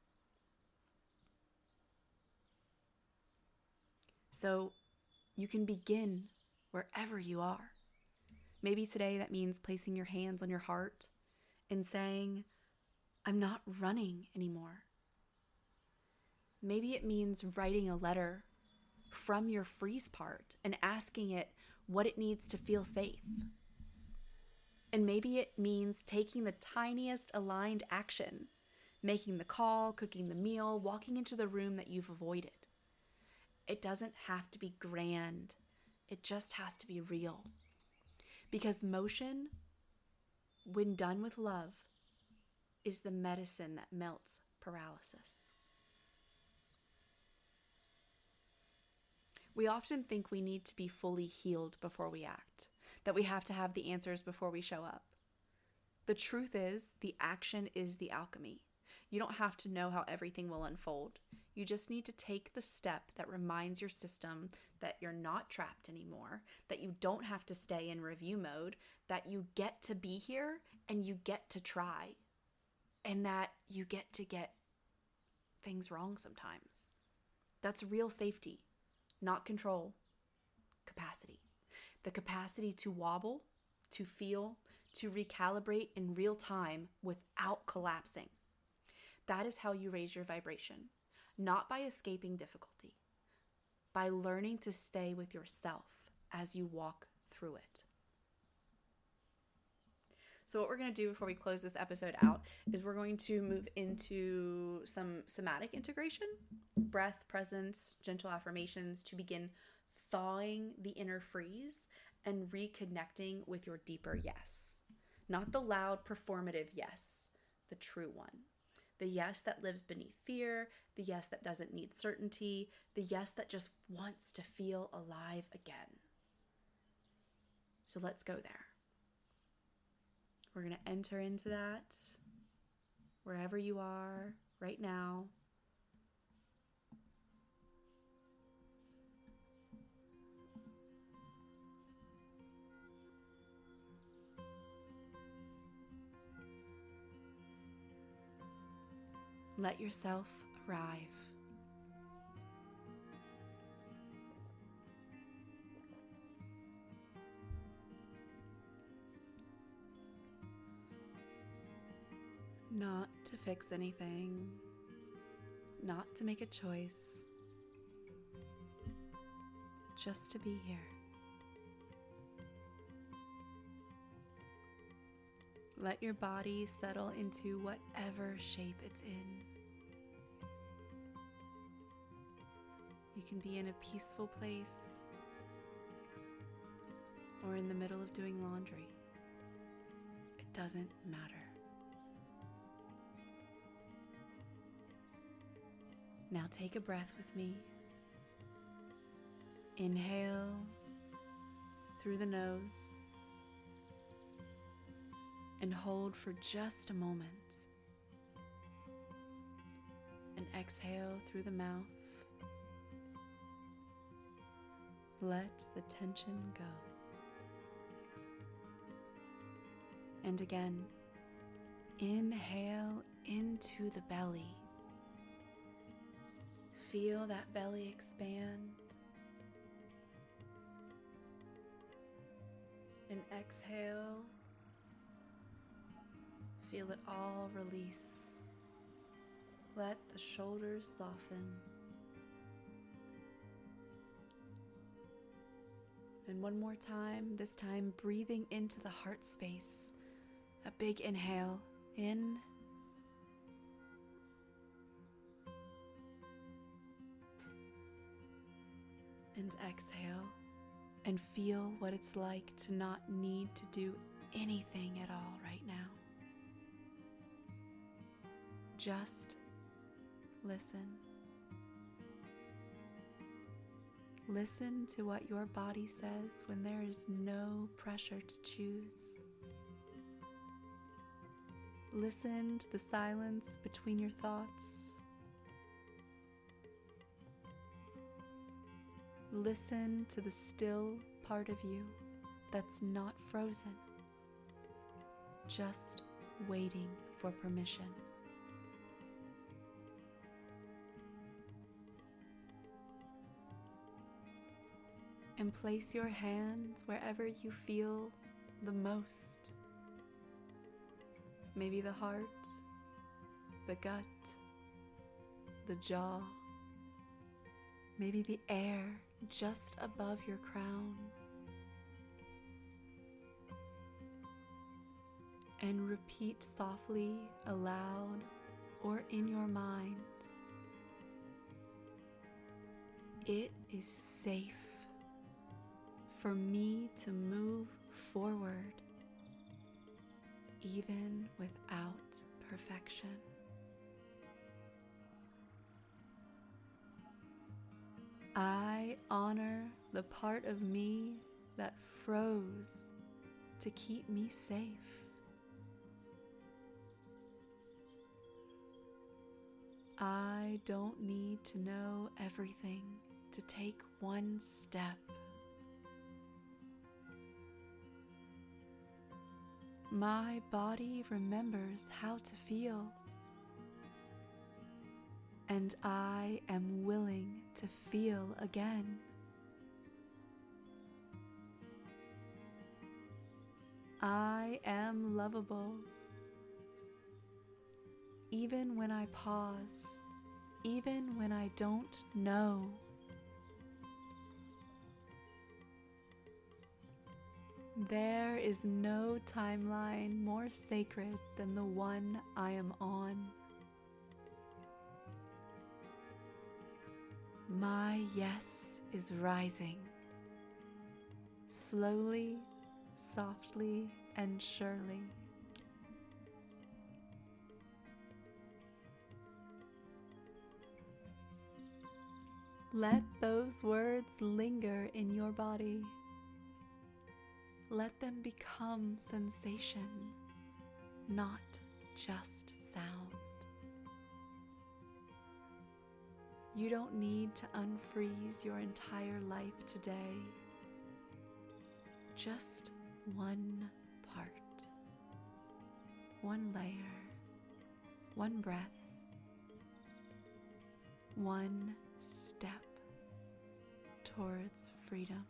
So you can begin wherever you are. Maybe today that means placing your hands on your heart and saying, I'm not running anymore. Maybe it means writing a letter from your freeze part and asking it what it needs to feel safe. And maybe it means taking the tiniest aligned action, making the call, cooking the meal, walking into the room that you've avoided. It doesn't have to be grand. It just has to be real. Because motion, when done with love, is the medicine that melts paralysis. We often think we need to be fully healed before we act, that we have to have the answers before we show up. The truth is, the action is the alchemy. You don't have to know how everything will unfold. You just need to take the step that reminds your system that you're not trapped anymore, that you don't have to stay in review mode, that you get to be here and you get to try, and that you get to get things wrong sometimes. That's real safety, not control, capacity. The capacity to wobble, to feel, to recalibrate in real time without collapsing. That is how you raise your vibration, not by escaping difficulty, by learning to stay with yourself as you walk through it. So what we're going to do before we close this episode out is we're going to move into some somatic integration, breath, presence, gentle affirmations to begin thawing the inner freeze and reconnecting with your deeper yes. Not the loud performative yes, the true one. The yes that lives beneath fear, the yes that doesn't need certainty, the yes that just wants to feel alive again. So let's go there. We're going to enter into that wherever you are right now. Let yourself arrive. Not to fix anything, not to make a choice, just to be here. Let your body settle into whatever shape it's in. You can be in a peaceful place or in the middle of doing laundry. It doesn't matter. Now take a breath with me. Inhale through the nose and hold for just a moment. And exhale through the mouth. Let the tension go. And again, inhale into the belly. Feel that belly expand. And exhale. Feel it all release. Let the shoulders soften. And one more time, this time breathing into the heart space. A big inhale in. And exhale. And feel what it's like to not need to do anything at all right now. Just listen. Listen to what your body says when there is no pressure to choose. Listen to the silence between your thoughts. Listen to the still part of you that's not frozen, just waiting for permission. And place your hands wherever you feel the most. Maybe the heart, the gut, the jaw, maybe the air just above your crown. And repeat softly, aloud, or in your mind. It is safe for me to move forward, even without perfection. I honor the part of me that froze to keep me safe. I don't need to know everything to take one step. My body remembers how to feel, and I am willing to feel again. I am lovable, even when I pause, even when I don't know. There is no timeline more sacred than the one I am on. My yes is rising, slowly, softly, and surely. Let those words linger in your body. Let them become sensation, not just sound. You don't need to unfreeze your entire life today. Just one part, one layer, one breath, one step towards freedom.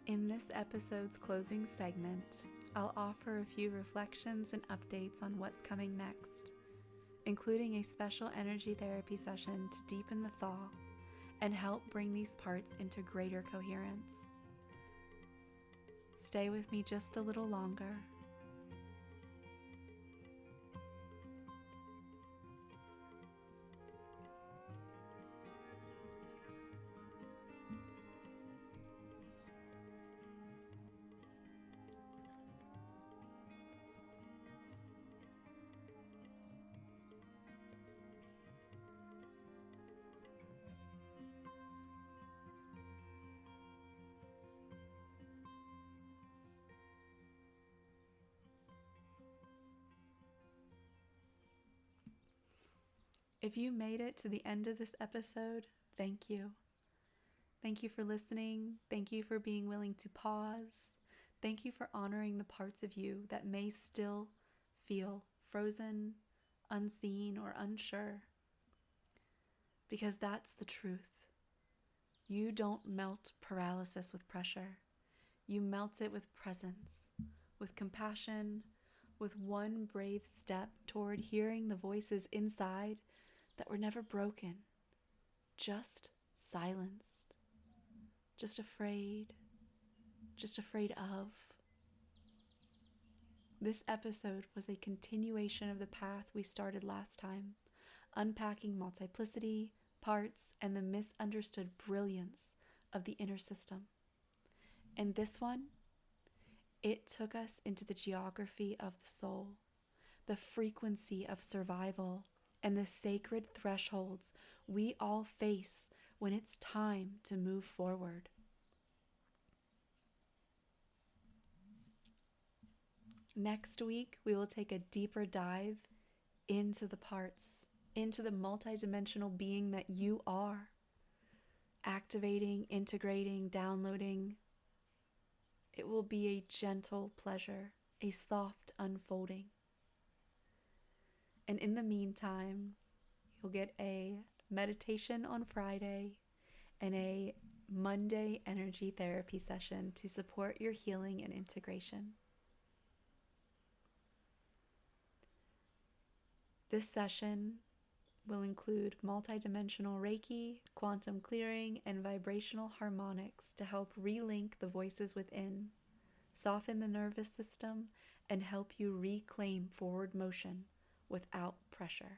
In this episode's closing segment, I'll offer a few reflections and updates on what's coming next, including a special energy therapy session to deepen the thaw and help bring these parts into greater coherence. Stay with me just a little longer. If you made it to the end of this episode, thank you. Thank you for listening. Thank you for being willing to pause. Thank you for honoring the parts of you that may still feel frozen, unseen, or unsure. Because that's the truth. You don't melt paralysis with pressure. You melt it with presence, with compassion, with one brave step toward hearing the voices inside that were never broken, just silenced, just afraid of. This episode was a continuation of the path we started last time, unpacking multiplicity, parts, and the misunderstood brilliance of the inner system. And this one, it took us into the geography of the soul, the frequency of survival, and the sacred thresholds we all face when it's time to move forward. Next week, we will take a deeper dive into the parts, into the multidimensional being that you are, activating, integrating, downloading. It will be a gentle pleasure, a soft unfolding. And in the meantime, you'll get a meditation on Friday and a Monday energy therapy session to support your healing and integration. This session will include multidimensional Reiki, quantum clearing, and vibrational harmonics to help relink the voices within, soften the nervous system, and help you reclaim forward motion without pressure.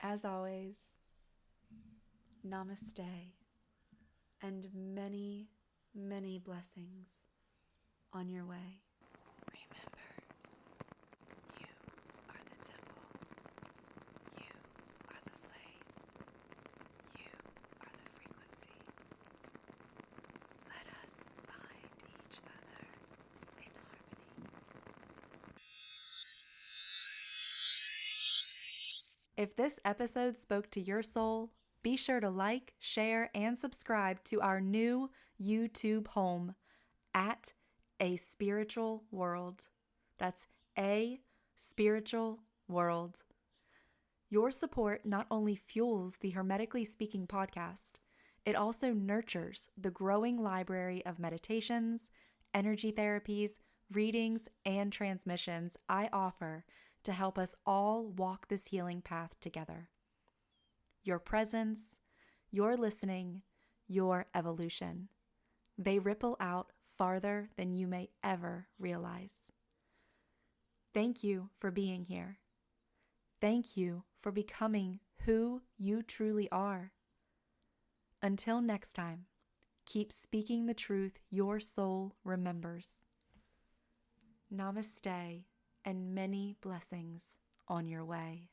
As always, namaste and many, many blessings on your way. Remember, you are the temple. You are the flame. You are the frequency. Let us find each other in harmony. If this episode spoke to your soul, be sure to like, share, and subscribe to our new YouTube home at A Spiritual World. That's A Spiritual World. Your support not only fuels the Hermetically Speaking podcast, it also nurtures the growing library of meditations, energy therapies, readings, and transmissions I offer to help us all walk this healing path together. Your presence, your listening, your evolution. They ripple out farther than you may ever realize. Thank you for being here. Thank you for becoming who you truly are. Until next time, keep speaking the truth your soul remembers. Namaste and many blessings on your way.